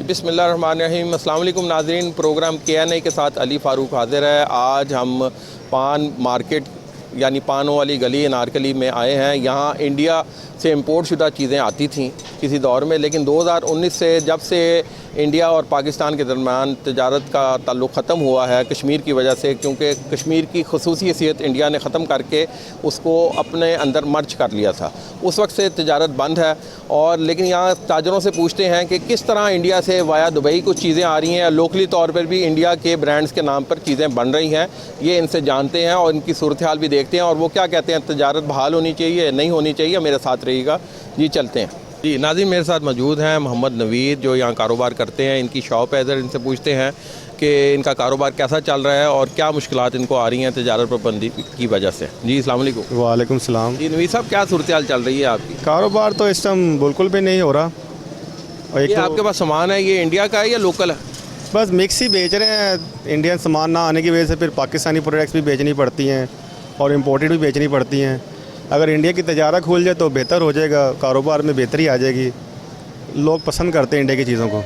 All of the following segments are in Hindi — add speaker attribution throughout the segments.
Speaker 1: बिस्मिल्लाहिर्रहमानिर्रहीम। अस्सलाम वालेकुम नाज़रीन, प्रोग्राम KNI के साथ अली फ़ारूक हाज़िर है। आज हम पान मार्केट यानी पानों वाली गली अनारकली में आए हैं। यहाँ इंडिया से इंपोर्ट शुदा चीज़ें आती थीं किसी दौर में, लेकिन 2019 से जब से इंडिया और पाकिस्तान के दरमियान तजारत का ताल्लुक़ ख़त्म हुआ है कश्मीर की वजह से, क्योंकि कश्मीर की ख़ुसूसी हैसियत इंडिया ने ख़त्म करके उसको अपने अंदर मर्ज कर लिया था, उस वक्त से तजारत बंद है। और लेकिन यहाँ ताजरों से पूछते हैं कि किस तरह इंडिया से वाया दुबई कुछ चीज़ें आ रही हैं, लोकली तौर पर भी इंडिया के ब्रांड्स के नाम पर चीज़ें बन रही हैं। ये इनसे जानते हैं और इनकी सूरत हाल भी देखते हैं और वो क्या कहते हैं, तजारत बहाल होनी चाहिए नहीं होनी चाहिए। मेरे साथ रहिएगा जी, चलते हैं जी। नाज़रीन, मेरे साथ मौजूद हैं मोहम्मद नवीद, जो यहाँ कारोबार करते हैं, इनकी शॉप है इधर। इनसे पूछते हैं कि इनका कारोबार कैसा चल रहा है और क्या मुश्किलात इनको आ रही हैं तजारत पाबंदी की वजह से। जी अस्सलाम वालेकुम।
Speaker 2: वालेकुम सलाम।
Speaker 1: जी नवीद साहब, क्या सूरत हाल चल रही है आपकी?
Speaker 2: कारोबार तो इस टाइम बिल्कुल भी नहीं हो रहा। और
Speaker 1: ये
Speaker 2: एक तो
Speaker 1: आपके पास सामान है, ये इंडिया का है या लोकल है?
Speaker 2: बस मिक्स ही बेच रहे हैं। इंडियन सामान ना आने की वजह से फिर पाकिस्तानी प्रोडक्ट्स भी बेचनी पड़ती हैं और इम्पोर्टेड भी बेचनी पड़ती हैं। अगर इंडिया की तजारत खुल जाए तो बेहतर हो जाएगा, कारोबार में बेहतरी आ जाएगी। लोग पसंद करते हैं इंडिया की चीज़ों को।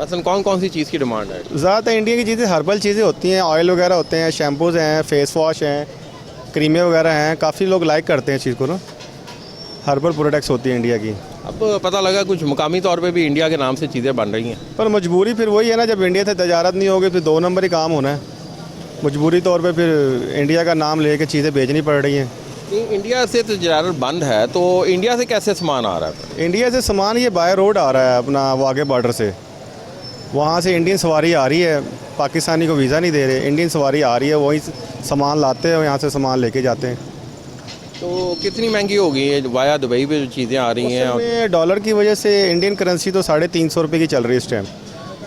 Speaker 1: मसलन कौन कौन सी चीज़ की डिमांड है?
Speaker 2: ज़्यादातर इंडिया की चीज़ें हर्बल चीज़ें होती हैं, ऑयल वगैरह होते हैं, शैम्पूज़ हैं, फेस वॉश हैं, क्रीमें वगैरह हैं। काफ़ी लोग लाइक करते हैं इस चीज़ को ना, हर्बल प्रोडक्ट्स होती हैं इंडिया की।
Speaker 1: अब पता लगा कुछ मुकामी तौर पे भी इंडिया के नाम से चीज़ें बन रही हैं।
Speaker 2: पर मजबूरी फिर वही है ना, जब इंडिया से तजारत नहीं होगी फिर 2 नंबर ही काम होना है। मजबूरी तौर पे फिर इंडिया का नाम लेके चीज़ें बेचनी पड़ रही हैं।
Speaker 1: इंडिया से तजारत बंद है तो इंडिया से कैसे सामान आ रहा है?
Speaker 2: इंडिया से सामान ये बाय रोड आ रहा है अपना वाघे बॉर्डर से। वहाँ से इंडियन सवारी आ रही है, पाकिस्तानी को वीज़ा नहीं दे रहे, इंडियन सवारी आ रही है, वही सामान लाते हैं और यहाँ से सामान लेके जाते हैं।
Speaker 1: तो कितनी महंगी हो गई है वाया दुबई पे जो चीज़ें आ रही हैं?
Speaker 2: और डॉलर की वजह से इंडियन करेंसी तो 350 रुपये की चल रही है इस टाइम।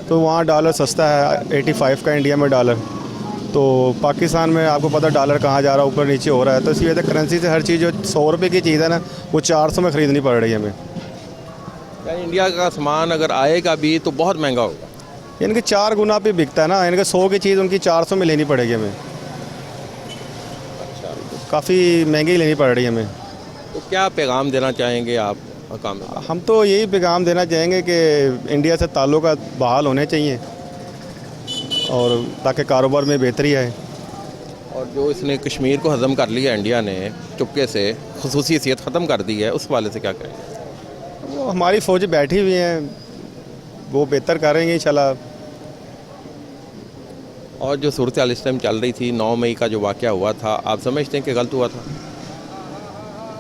Speaker 2: तो वहाँ डॉलर सस्ता है, 85 का इंडिया में डॉलर। तो पाकिस्तान में आपको पता डॉलर कहाँ जा रहा है, ऊपर नीचे हो रहा है। तो इसी वजह से करेंसी से हर चीज़ जो 100 रुपये की चीज़ है ना, वो 400 में ख़रीदनी पड़ रही है हमें।
Speaker 1: यानी इंडिया का सामान अगर आएगा भी तो बहुत महंगा होगा।
Speaker 2: इनके 4 गुना पे बिकता है ना, इनके 100 की चीज़ उनकी 400 में लेनी पड़ेगी हमें। काफ़ी महंगी लेनी पड़ रही है हमें।
Speaker 1: तो क्या पैगाम देना चाहेंगे आप हकाम?
Speaker 2: हम तो यही पैगाम देना चाहेंगे कि इंडिया से ताल्लुकात बहाल होने चाहिए और ताकि कारोबार में बेहतरी आए।
Speaker 1: और जो इसने कश्मीर को हज़म कर लिया इंडिया ने चुपके से, ख़ुसूसी हैसियत ख़त्म कर दी है, उस वाले से क्या कहेंगे?
Speaker 2: वो हमारी फ़ौज बैठी हुई हैं, वो बेहतर करेंगे इंशाल्लाह।
Speaker 1: और जो सूरत हाल इस टाइम चल रही थी, 9 मई का जो वाक़या हुआ था, आप समझते हैं कि गलत हुआ था?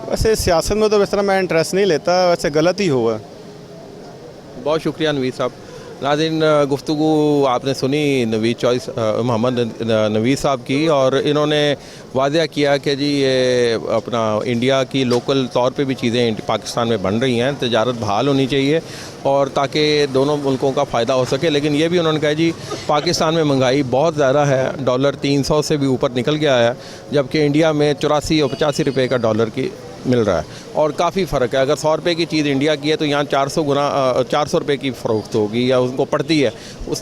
Speaker 2: वैसे सियासत में तो इस तरह मैं इंटरेस्ट नहीं लेता, वैसे गलत ही हुआ।
Speaker 1: बहुत शुक्रिया नवीद साहब। नाज़रीन, गुफ्तगू आपने सुनी मोहम्मद नवीद साहब की, और इन्होंने वाज़ह किया कि जी ये अपना इंडिया की लोकल तौर पे भी चीज़ें पाकिस्तान में बन रही हैं, तजारत बहाल होनी चाहिए और ताकि दोनों मुल्कों का फ़ायदा हो सके। लेकिन ये भी उन्होंने कहा जी पाकिस्तान में महंगाई बहुत ज़्यादा है, डॉलर 300 से भी ऊपर निकल गया है, जबकि इंडिया में 84 और 85 रुपये का डॉलर की मिल रहा है और काफ़ी फ़र्क है। अगर 100 रुपये की चीज़ इंडिया की है तो यहाँ 400 रुपये की फ़रोख्त होगी या उनको पड़ती है।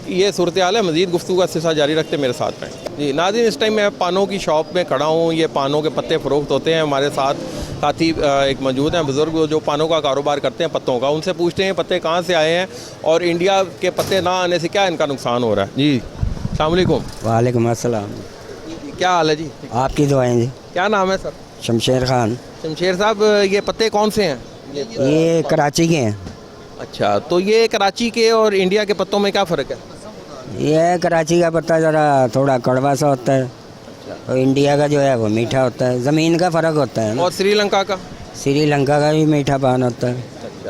Speaker 1: ये सूरत हाल है। मज़ीद गुफ्तगू का सिलसिला जारी रखते मेरे साथ रहें जी। नाज़रीन, इस टाइम मैं पानों की शॉप में खड़ा हूँ। ये पानों के पत्ते फ़रोख्त होते हैं। हमारे साथ ही एक मौजूद हैं बुज़ुर्ग जो पानों का कारोबार करते हैं पत्तों का। उनसे पूछते हैं पत्ते कहाँ से आए हैं और इंडिया के पत्ते ना आने से क्या इनका नुकसान हो रहा है। जी अस्सलाम वालेकुम।
Speaker 3: वालेकुम अस्सलाम।
Speaker 1: क्या हाल है जी?
Speaker 3: आपकी दुआएं जी।
Speaker 1: क्या नाम है सर?
Speaker 3: शमशेर खान।
Speaker 1: शमशेर साहब, ये पत्ते कौन से हैं?
Speaker 3: ये कराची के हैं।
Speaker 1: अच्छा, तो ये कराची के और इंडिया के पत्तों में क्या फ़र्क है?
Speaker 3: ये कराची का पत्ता ज़रा थोड़ा कड़वा सा होता है और इंडिया का जो है वो मीठा होता है। ज़मीन का फ़र्क होता है ना।
Speaker 1: और श्रीलंका का?
Speaker 3: श्रीलंका का भी मीठा पान होता है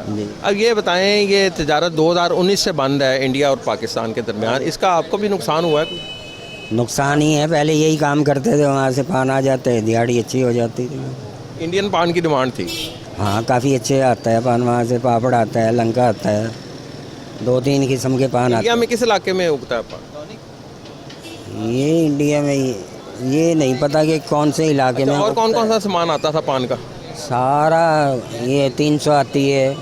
Speaker 3: जी।
Speaker 1: अब ये बताएं, ये तजारत 2019 से बंद है इंडिया और पाकिस्तान के दरमियान, इसका आपको भी नुकसान हुआ है?
Speaker 3: नुकसान ही है। पहले यही काम करते थे, वहाँ से पान आ जाते, दिहाड़ी अच्छी हो जाती थी।
Speaker 1: इंडियन पान की डिमांड थी।
Speaker 3: हाँ, काफ़ी अच्छे आता है पान वहाँ से। पापड़ आता है, लंका आता है, 2-3 किस्म के पान आते हैं।
Speaker 1: इंडिया में किस इलाके में उगता है पान?
Speaker 3: ये इंडिया में ये नहीं पता कि कौन से इलाके में।
Speaker 1: और कौन कौन सा सामान आता था पान का?
Speaker 3: सारा ये 300 आती है,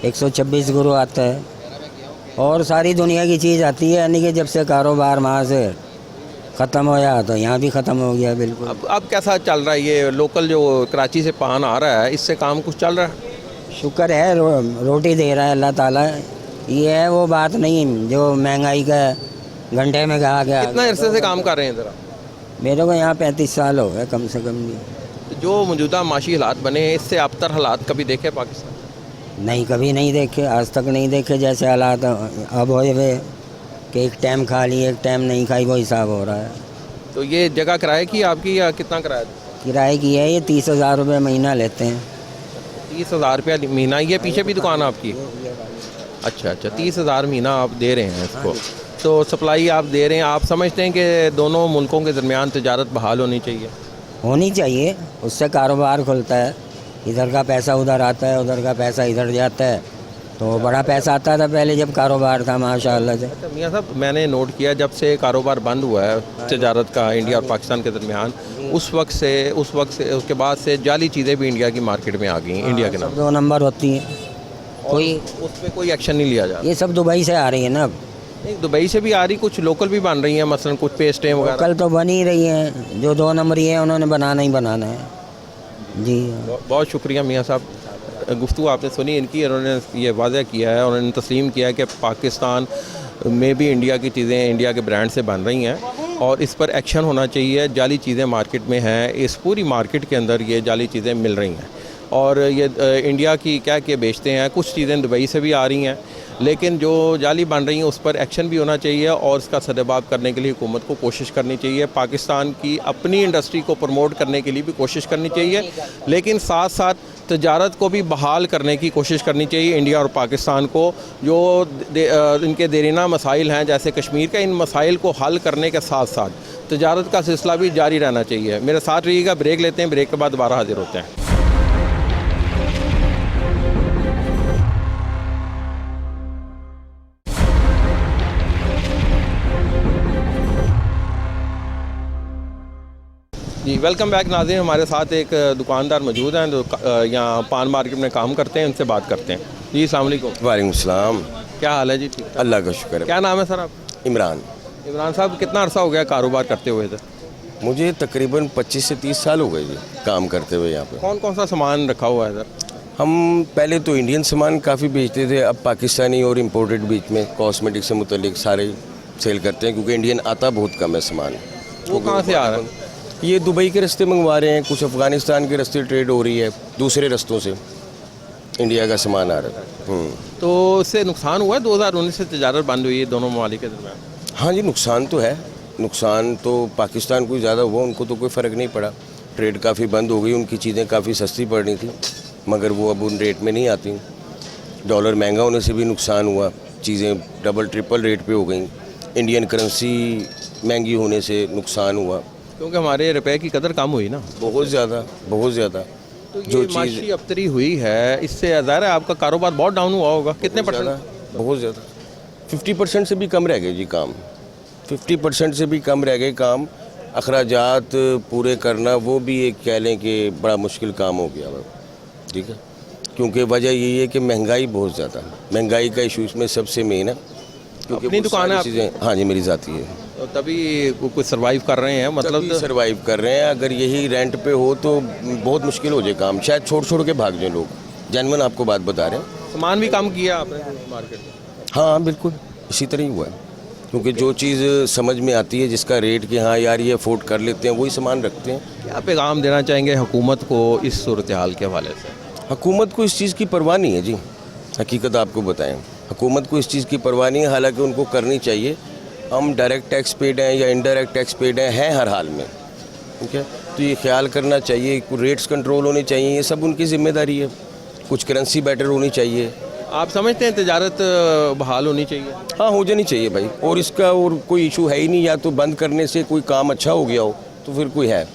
Speaker 3: 126 गुरु आता है और सारी दुनिया की चीज़ आती है। यानी कि जब से कारोबार वहाँ से ख़त्म हो गया तो यहाँ भी ख़त्म हो गया बिल्कुल।
Speaker 1: अब कैसा चल रहा है ये लोकल जो कराची से पान आ रहा है, इससे काम कुछ चल रहा है?
Speaker 3: शुक्र है रोटी दे रहा है अल्लाह ताला, ये है वो बात नहीं जो महंगाई का घंटे में कहा गया।
Speaker 1: कितना अरसे से काम कर रहे हैं ज़रा?
Speaker 3: मेरे को यहाँ 35 साल हो गए कम से कम भी।
Speaker 1: जो मौजूदा माशी हालात बने हैं, इससे अबतर हालात कभी देखे पाकिस्तान?
Speaker 3: नहीं, कभी नहीं देखे, आज तक नहीं देखे। जैसे हालात अब हो हुए कि एक टाइम खा ली एक टाइम नहीं खाई, वो हिसाब हो रहा है।
Speaker 1: तो ये जगह किराए की आपकी या कितना किराया?
Speaker 3: किराए की है ये 30,000 रुपये महीना लेते हैं।
Speaker 1: 30,000 रुपया महीना। ये पीछे भी दुकान आपकी? अच्छा अच्छा, 30,000 महीना आप दे रहे हैं इसको। तो सप्लाई आप दे रहे हैं। आप समझते हैं कि दोनों मुल्कों के दरमियान तजारत बहाल होनी चाहिए?
Speaker 3: होनी चाहिए, उससे कारोबार खुलता है। इधर का पैसा उधर आता है, उधर का पैसा इधर जाता है, तो बड़ा पैसा आता था पहले जब कारोबार था माशाअल्लाह से।
Speaker 1: अच्छा मियाँ साहब, मैंने नोट किया जब से कारोबार बंद हुआ है तजारत का इंडिया और पाकिस्तान के दरमियान, उस वक्त से उसके बाद से जाली चीज़ें भी इंडिया की मार्केट में आ गई हैं इंडिया के नाम।
Speaker 3: 2 नंबर होती हैं, कोई
Speaker 1: उस पर कोई एक्शन नहीं लिया जा रहा?
Speaker 3: ये सब दुबई से आ रही है ना। अब
Speaker 1: नहीं, दुबई से भी आ रही, कुछ लोकल भी बन रही हैं, मसलन कुछ पेस्टें वगैरह।
Speaker 3: कल तो बन ही रही हैं, जो 2 नंबरी है उन्होंने बनाना ही बनाना है जी।
Speaker 1: बहुत शुक्रिया मियाँ साहब। गुफ्तगू आपने सुनी इनकी, उन्होंने ये वाज़ह किया है, उन्होंने तस्लीम किया है कि पाकिस्तान में भी इंडिया की चीज़ें इंडिया के ब्रांड से बन रही हैं और इस पर एक्शन होना चाहिए। जाली चीज़ें मार्केट में हैं, इस पूरी मार्केट के अंदर ये जाली चीज़ें मिल रही हैं और ये इंडिया की क्या क्या बेचते हैं। कुछ चीज़ें दुबई से भी आ रही हैं, लेकिन जो जाली बन रही हैं उस पर एक्शन भी होना चाहिए और इसका सद्भाव करने के लिए हुकूमत को कोशिश करनी चाहिए। पाकिस्तान की अपनी इंडस्ट्री को प्रमोट करने के लिए भी कोशिश करनी चाहिए, लेकिन साथ साथ तजारत को भी बहाल करने की कोशिश करनी चाहिए इंडिया और पाकिस्तान को। जो इनके देरीना मसाइल हैं जैसे कश्मीर का, इन मसाइल को हल करने के साथ साथ तजारत का सिलसिला भी जारी रहना चाहिए। मेरे साथ रहिएगा, ब्रेक लेते हैं, ब्रेक के बाद दोबारा हाजिर होते हैं। जी वेलकम बैक नाज़रीन। हमारे साथ एक दुकानदार मौजूद हैं जो यहाँ पान मार्केट में काम करते हैं, उनसे बात करते हैं। जी अस्सलाम वालेकुम।
Speaker 4: वालेकुम सलाम।
Speaker 1: क्या हाल है जी? ठीक है,
Speaker 4: अल्लाह का शुक्र है।
Speaker 1: क्या नाम है सर आप?
Speaker 4: इमरान।
Speaker 1: इमरान साहब, कितना अरसा हो गया कारोबार करते हुए इधर?
Speaker 4: मुझे तकरीबन 25 से 30 साल हो गए जी काम करते हुए यहाँ पे।
Speaker 1: कौन कौन सा सामान रखा हुआ है इधर?
Speaker 4: हम पहले तो इंडियन सामान काफ़ी बेचते थे, अब पाकिस्तानी और इम्पोर्टेड बीच में कॉस्मेटिक से मुतल्लिक सारे सेल करते हैं, क्योंकि इंडियन आता बहुत कम है सामान।
Speaker 1: वो कहाँ से आ रहा है?
Speaker 4: ये दुबई के रास्ते मंगवा रहे हैं, कुछ अफ़गानिस्तान के रास्ते ट्रेड हो रही है, दूसरे रास्तों से इंडिया का सामान आ रहा है।
Speaker 1: तो इससे नुकसान हुआ है? 2019 से तजारत बंद हुई है दोनों ममालिक के दरमियान।
Speaker 4: हाँ जी, नुकसान तो है। नुकसान तो पाकिस्तान को ज़्यादा हुआ, उनको तो कोई फ़र्क नहीं पड़ा। ट्रेड काफ़ी बंद हो गई, उनकी चीज़ें काफ़ी सस्ती पड़ रही थी, मगर वो अब उन रेट में नहीं आती। डॉलर महंगा होने से भी नुकसान हुआ, चीज़ें डबल ट्रिपल रेट पे हो गई। इंडियन करेंसी महंगी होने से नुकसान हुआ,
Speaker 1: क्योंकि हमारे रुपए की कदर कम हुई ना
Speaker 4: बहुत ज़्यादा, बहुत ज़्यादा।
Speaker 1: तो जो माशी अबतरी हुई है, इससे ज़ाहिर है आपका कारोबार बहुत डाउन हुआ होगा। कितने परसेंट?
Speaker 4: बहुत ज़्यादा, 50% से भी कम रह गए जी काम। 50% से भी कम रह गए काम। अखराजात पूरे करना वो भी एक कह लें कि बड़ा मुश्किल काम हो गया, ठीक है। क्योंकि वजह यही है कि महंगाई बहुत ज़्यादा, महंगाई का इशू इसमें सबसे मेन है। क्योंकि
Speaker 1: अपनी दुकान है
Speaker 4: चीज़ें, हाँ जी मेरी ज़ाती है,
Speaker 1: तो तभी कुछ सर्वाइव कर रहे हैं, मतलब
Speaker 4: सर्वाइव कर रहे हैं। अगर यही रेंट पे हो तो बहुत मुश्किल हो जाए काम, शायद छोड़ छोड़ के भाग जाए लोग। जनवन आपको बात बता रहे हैं।
Speaker 1: सामान भी कम किया आपने मार्केट में?
Speaker 4: हाँ बिल्कुल इसी तरह ही हुआ है, क्योंकि जो चीज़ समझ में आती है, जिसका रेट कि हाँ यार ये अफोर्ड कर लेते हैं, वही सामान रखते हैं।
Speaker 1: क्या पैगाम देना चाहेंगे हुकूमत को इस सूरत हाल के हवाले से?
Speaker 4: हुकूमत को इस चीज़ की परवाह नहीं है जी, हकीकत आपको बताएं, हुकूमत को इस चीज़ की परवाह नहीं है। हालांकि उनको करनी चाहिए। हम डायरेक्ट टैक्स पेड हैं या इनडायरेक्ट टैक्स पेड हैं हर हाल में, ठीक है। तो ये ख्याल करना चाहिए, रेट्स कंट्रोल होने चाहिए, ये सब उनकी जिम्मेदारी है। कुछ करेंसी बेटर होनी चाहिए।
Speaker 1: आप समझते हैं तजारत बहाल होनी चाहिए?
Speaker 4: हाँ हो जानी चाहिए भाई, और इसका और कोई इशू है ही नहीं। या तो बंद करने से कोई काम अच्छा हो गया हो तो फिर कोई है,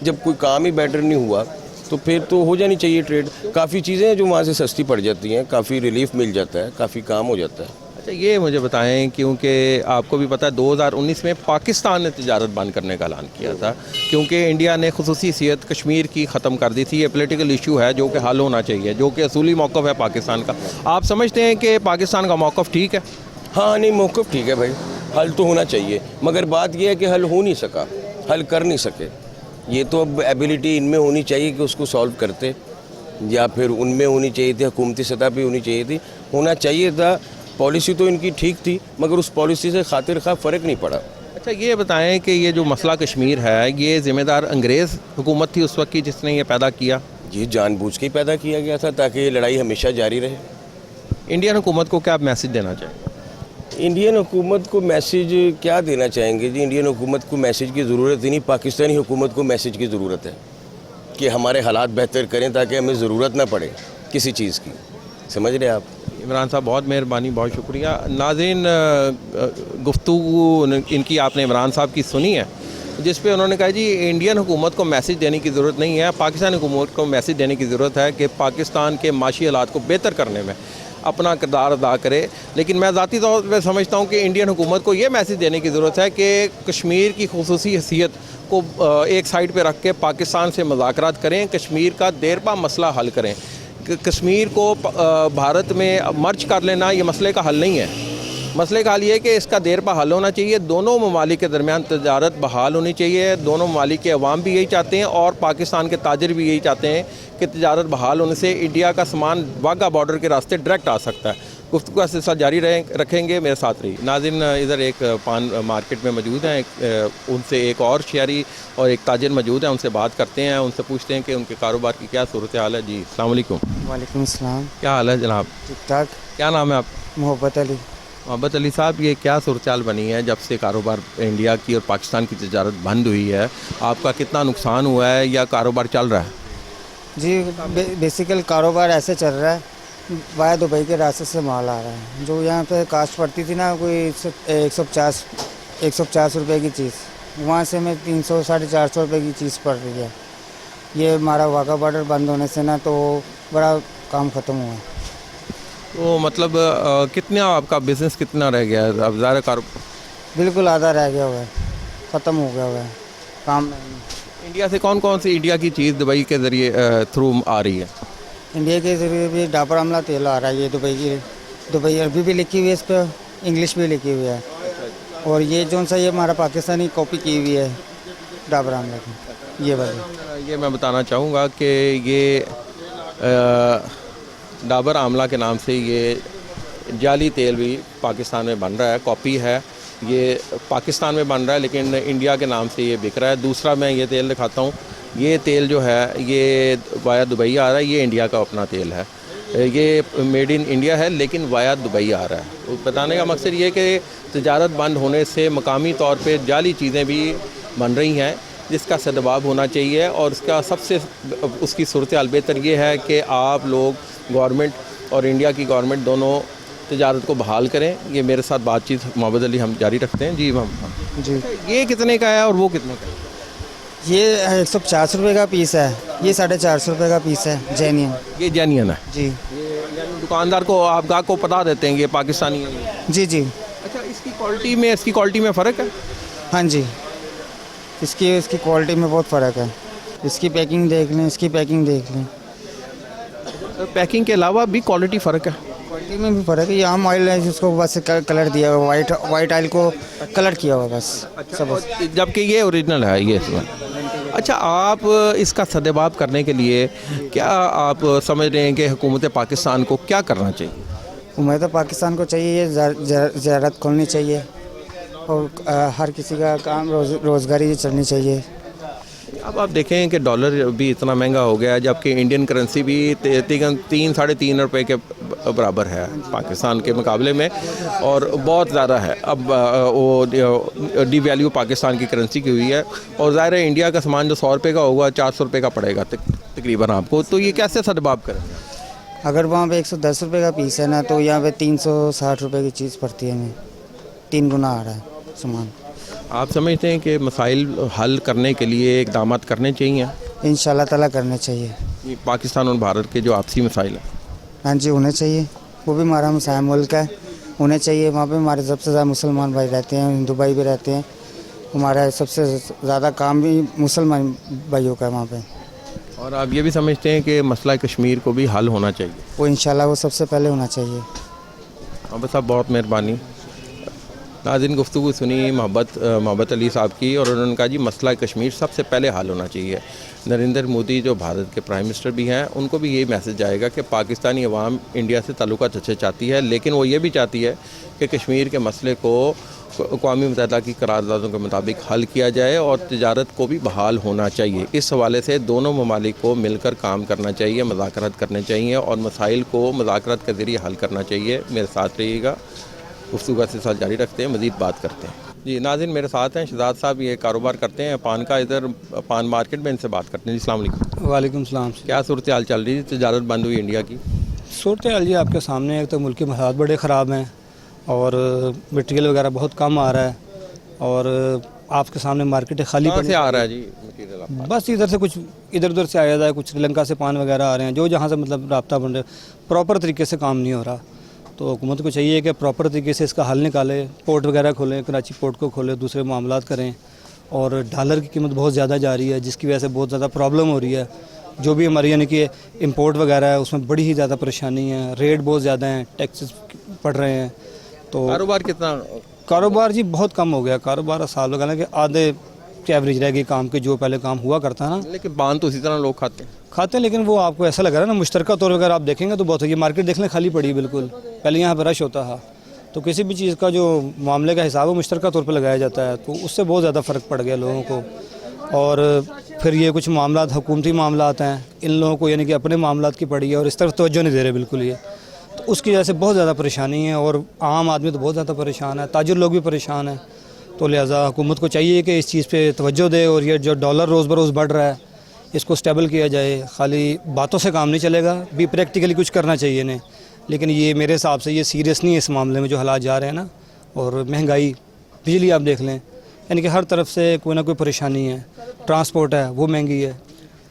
Speaker 4: जब कोई काम ही बेटर नहीं हुआ तो फिर तो हो जानी चाहिए ट्रेड। काफ़ी चीज़ें हैं जो वहाँ से सस्ती पड़ जाती हैं, काफ़ी रिलीफ मिल जाता है, काफ़ी काम हो जाता है।
Speaker 1: अच्छा ये मुझे बताएं, क्योंकि आपको भी पता है 2019 में पाकिस्तान ने तजारत बंद करने का ऐलान किया था, क्योंकि इंडिया ने खुसूसी हैसियत कश्मीर की ख़त्म कर दी थी। ये पॉलिटिकल इशू है जो कि हल होना चाहिए, जो कि असूली मौक़िफ़ है पाकिस्तान का। आप समझते हैं कि पाकिस्तान का मौक़िफ़ ठीक है?
Speaker 4: हाँ नहीं, मौक़िफ़ ठीक है भाई, हल तो होना चाहिए, मगर बात यह है कि हल हो नहीं सका, हल कर नहीं सके। ये तो अब एबिलिटी इनमें होनी चाहिए कि उसको सॉल्व करते, या फिर उनमें होनी चाहिए थी, हुकूमती सतह पे होनी चाहिए थी। होना चाहिए था पॉलिसी तो इनकी ठीक थी, मगर उस पॉलिसी से खातिर खा फ़र्क नहीं पड़ा।
Speaker 1: अच्छा ये बताएं कि ये जो मसला कश्मीर है, ये ज़िम्मेदार अंग्रेज़ हुकूमत थी उस वक्त की जिसने ये पैदा किया?
Speaker 4: ये जानबूझ के ही पैदा किया गया था ताकि ये लड़ाई हमेशा जारी रहे।
Speaker 1: इंडियन हुकूमत को क्या आप मैसेज देना चाहेंगे?
Speaker 4: इंडियन हुकूमत को मैसेज क्या देना चाहेंगे जी? इंडियन हुकूमत को मैसेज की ज़रूरत ही नहीं, पाकिस्तानी हुकूमत को मैसेज की ज़रूरत है कि हमारे हालात बेहतर करें ताकि हमें ज़रूरत ना पड़े किसी चीज़ की। समझ रहे आप?
Speaker 1: इमरान साहब बहुत मेहरबानी, बहुत शुक्रिया। नाज़रीन, गुफ्तगू इनकी आपने इमरान साहब की सुनी है, जिस पे उन्होंने कहा जी इंडियन हुकूमत को मैसेज देने की ज़रूरत नहीं है, पाकिस्तानी हुकूमत को मैसेज देने की ज़रूरत है कि पाकिस्तान के माशी हालात को बेहतर करने में अपना किरदार अदा करे। लेकिन मैं ज़ाती तौर पर समझता हूँ कि इंडियन हुकूमत को ये मैसेज देने की ज़रूरत है कि कश्मीर की खुसूसी हैसियत को एक साइड पर रख के पाकिस्तान से मुज़ाकरात करें, कश्मीर का देरपा मसला हल करें। कश्मीर को भारत में मर्ज कर लेना ये मसले का हल नहीं है। मसले का हल ये है कि इसका देरपा हल होना चाहिए, दोनों ममालिक के दरमियान तजारत बहाल होनी चाहिए, दोनों ममालिक के अवाम भी यही चाहते हैं और पाकिस्तान के ताजर भी यही चाहते हैं कि तजारत बहाल होने से इंडिया का सामान वाघा बॉर्डर के रास्ते डायरेक्ट आ सकता है। गुफ्तगू का सिलसिला जारी रखेंगे, मेरे साथ रही। नाज़रीन, इधर एक पान मार्केट में मौजूद हैं, उनसे एक और शहरी और एक ताजर मौजूद हैं, उनसे बात करते हैं, उनसे पूछते हैं कि उनके कारोबार की क्या सूरत हाल है। जी अस्सलाम वालेकुम।
Speaker 5: वालेकुम सलाम।
Speaker 1: क्या हाल है जनाब?
Speaker 5: ठीक ठाक।
Speaker 1: क्या नाम है आप?
Speaker 5: मोहब्बत अली।
Speaker 1: मोहब्बत अली साहब, ये क्या सूरत हाल बनी है जब से कारोबार इंडिया की और पाकिस्तान की तजारत बंद हुई है? आपका कितना नुकसान हुआ है या कारोबार चल रहा है?
Speaker 5: जी बेसिकल कारोबार ऐसे चल रहा है, वाया दुबई के रास्ते से माल आ रहा है। जो यहाँ पे कास्ट पड़ती थी ना, कोई 150 रुपये की चीज़, वहाँ से हमें 300 साढ़े 400 रुपये की चीज़ पड़ रही है। ये हमारा वाघा बॉर्डर बंद होने से ना तो बड़ा काम ख़त्म हुआ है।
Speaker 1: तो मतलब कितना आपका बिज़नेस कितना रह गया है? अब ज़्यादा कारोबार
Speaker 5: बिल्कुल आधा रह गया हुआ है, ख़त्म हो गया हुआ है, काम नहीं।
Speaker 1: इंडिया से कौन कौन सी इंडिया की चीज़ दुबई के ज़रिए थ्रू आ रही है?
Speaker 5: इंडिया के ज़रिए भी डाबर आमला तेल आ रहा है, ये दुबई अरबी भी लिखी हुई है, इस पर इंग्लिश भी लिखी हुई है। और ये जो सा ये हमारा पाकिस्तानी कॉपी की हुई है डाबर आमला की, ये वाली।
Speaker 1: ये मैं बताना चाहूँगा कि ये डाबर आमला के नाम से ये जाली तेल भी पाकिस्तान में बन रहा है, कॉपी है, ये पाकिस्तान में बन रहा है लेकिन इंडिया के नाम से ये बिक रहा है। दूसरा मैं ये तेल दिखाता हूँ, ये तेल जो है ये वाया दुबई आ रहा है, ये इंडिया का अपना तेल है, ये मेड इन इंडिया है लेकिन वाया दुबई आ रहा है। बताने का मकसद ये है कि तजारत बंद होने से मकामी तौर पे जाली चीज़ें भी बन रही हैं, जिसका सदबाब होना चाहिए। और इसका सबसे उसकी सूरत हाल बेहतर ये है कि आप लोग गवर्नमेंट और इंडिया की गवर्नमेंट दोनों तजारत को बहाल करें। ये मेरे साथ बातचीत मोहम्मद अली हम जारी रखते हैं। जी मोहम्मद
Speaker 5: जी,
Speaker 1: ये कितने का है और वो कितने का है?
Speaker 5: ये 150 रुपये का पीस है, ये 450 रुपये का पीस है जेन्युइन।
Speaker 1: ये जेन्युइन है?
Speaker 5: जी।
Speaker 1: ये दुकानदार को आप गाहक को पता देते हैं ये पाकिस्तानी है?
Speaker 5: जी जी।
Speaker 1: अच्छा, इसकी क्वालिटी में फ़र्क है?
Speaker 5: हाँ जी, इसकी क्वालिटी में बहुत फ़र्क है। इसकी पैकिंग देख लें, इसकी पैकिंग देख लें।
Speaker 1: पैकिंग के अलावा भी क्वालिटी फ़र्क है?
Speaker 5: क्वालिटी में भी फ़र्क है। ये आम ऑयल है जिसको बस कलर दिया हुआ, वाइट ऑयल को कलर किया हुआ बस। सब
Speaker 1: जबकि ये ओरिजिनल है ये इसमें। अच्छा, आप इसका सदेबाब करने के लिए क्या आप समझ रहे हैं कि हुकूमत पाकिस्तान को क्या करना चाहिए?
Speaker 5: हुकूमत पाकिस्तान को चाहिए ये ज़रारत खोलनी चाहिए और हर किसी का काम रोज़गारी चलनी चाहिए।
Speaker 1: अब आप देखें कि डॉलर भी इतना महंगा हो गया है, जबकि इंडियन करेंसी भी 3-3.5 रुपए के बराबर है पाकिस्तान के मुकाबले में, और बहुत ज़्यादा है। अब वो डिवैल्यू पाकिस्तान की करेंसी की हुई है, और ज़ाहिर है इंडिया का सामान जो 100 रुपये का होगा 400 रुपये का पड़ेगा तकरीबन आपको। तो ये कैसे सदबाब करेंगे?
Speaker 5: अगर वहाँ पे 110 रुपये का पीस है ना, तो यहाँ पे 360 रुपये की चीज़ पड़ती है हमें, 3 गुना आ रहा है सामान।
Speaker 1: आप समझते हैं कि मसाइल हल करने के लिए इक़दाम करने चाहिए?
Speaker 5: इंशाल्लाह ताला करने चाहिए।
Speaker 1: ये पाकिस्तान और भारत के जो आपसी मसाइल हैं,
Speaker 5: हाँ जी होने चाहिए, वो भी हमारा मुसाहिम मुल्क है, होने चाहिए। वहाँ पे हमारे सबसे ज़्यादा मुसलमान भाई रहते हैं, हिंदू भाई भी रहते हैं, हमारा सबसे ज़्यादा काम भी मुसलमान भाइयों का है वहाँ पे।
Speaker 1: और आप ये भी समझते हैं कि मसला कश्मीर को भी हल होना चाहिए?
Speaker 5: वो इंशाल्लाह वो सबसे पहले होना चाहिए।
Speaker 1: अब साहब बहुत मेहरबानी। नाज़रीन, गुफ्तगू सुनी मोहब्बत अली साहब की, और उन्होंने कहा जी मसला कश्मीर सबसे पहले हल होना चाहिए। नरेंद्र मोदी जो भारत के प्राइम मिनिस्टर भी हैं, उनको भी यही मैसेज जाएगा कि पाकिस्तानी अवाम इंडिया से ताल्लुकात अच्छे चाहती है, लेकिन वो ये भी चाहती है कि कश्मीर के मसले को अक़वाम मुत्तहिदा की करारदादों के मुताबिक हल किया जाए और तिजारत को भी बहाल होना चाहिए। इस हवाले से दोनों ममालिक को मिलकर काम करना चाहिए, मुज़ाकरात करने चाहिए और मसाइल को मुज़ाकरात के ज़रिए हल करना चाहिए। मेरे साथ रहिएगा, गुफ्तगू के साथ जारी रखते हैं, मज़ीद बात करते हैं। जी नाज़रीन, मेरे साथ हैं शहजाद साहब, ये कारोबार करते हैं पान का, इधर पान मार्केट में, इनसे बात करते हैं। जी अस्सलाम वालेकुम।
Speaker 6: वालेकुम सलाम।
Speaker 1: क्या सूरत हाल चल रही है? तिजारत बंद हुई इंडिया की।
Speaker 6: सूरत हाल जी आपके सामने, एक तो मुल्क के हालात बड़े ख़राब हैं और मटेरियल वगैरह बहुत कम आ रहा है, और आपके सामने मार्केट खाली
Speaker 1: कहाँ
Speaker 6: पड़ी
Speaker 1: से आ रहा है जी मटीरियल आपका?
Speaker 6: बस इधर से कुछ इधर उधर से आया जाए, कुछ श्रीलंका से पान वगैरह आ रहे हैं, जो जहाँ से मतलब राब्ता बन रहा है, प्रॉपर तरीके से काम नहीं हो रहा। तो हुकूमत को चाहिए कि प्रॉपर तरीके से इसका हल निकाले, पोर्ट वगैरह खोलें, कराची पोर्ट को खोलें, दूसरे मामलात करें। और डॉलर की कीमत बहुत ज़्यादा जा रही है, जिसकी वजह से बहुत ज़्यादा प्रॉब्लम हो रही है। जो भी हमारी यानी कि इंपोर्ट वगैरह है, उसमें बड़ी ही ज़्यादा परेशानी है, रेट बहुत ज़्यादा हैं, टैक्सेस पड़ रहे हैं। तो
Speaker 1: कारोबार कितना?
Speaker 6: कारोबार जी बहुत कम हो गया। कारोबार साल वगैरह के आधे की एवरेज रह गई काम के, जो पहले काम हुआ करता है ना।
Speaker 1: लेकिन पान तो इसी तरह लोग खाते हैं,
Speaker 6: लेकिन वो आपको ऐसा लग रहा है ना, मुश्तरका तौर वगैरह आप देखेंगे तो बहुत है। ये मार्केट देख लें, खाली पड़ी है बिल्कुल। पहले यहाँ पर रश होता था, तो किसी भी चीज़ का जो मामले का हिसाब है मुश्तरका तौर पर लगाया जाता है, तो उससे बहुत ज़्यादा फ़र्क पड़ गया लोगों को। और फिर ये कुछ मामलात हुकूमती मामलात हैं, इन लोगों को यानी कि अपने मामलात की पड़ी है और इस तरफ तवज्जो नहीं दे रहे बिल्कुल ये। तो उसकी वजह से बहुत ज़्यादा परेशानी है, और आम आदमी तो बहुत ज़्यादा परेशान है, ताजिर लोग भी परेशान हैं। तो लिहाजा हुकूमत को चाहिए कि इस चीज़ पे तवज्जो दे, और ये जो डॉलर रोज़ बरोज़ बढ़ रहा है इसको स्टेबल किया जाए। खाली बातों से काम नहीं चलेगा, भी प्रैक्टिकली कुछ करना चाहिए इन्हें। लेकिन ये मेरे हिसाब से ये सीरियस नहीं है इस मामले में, जो हालात जा रहे हैं ना। और महंगाई, बिजली आप देख लें, यानी कि हर तरफ से कोई ना कोई परेशानी है। ट्रांसपोर्ट है वो महंगी है,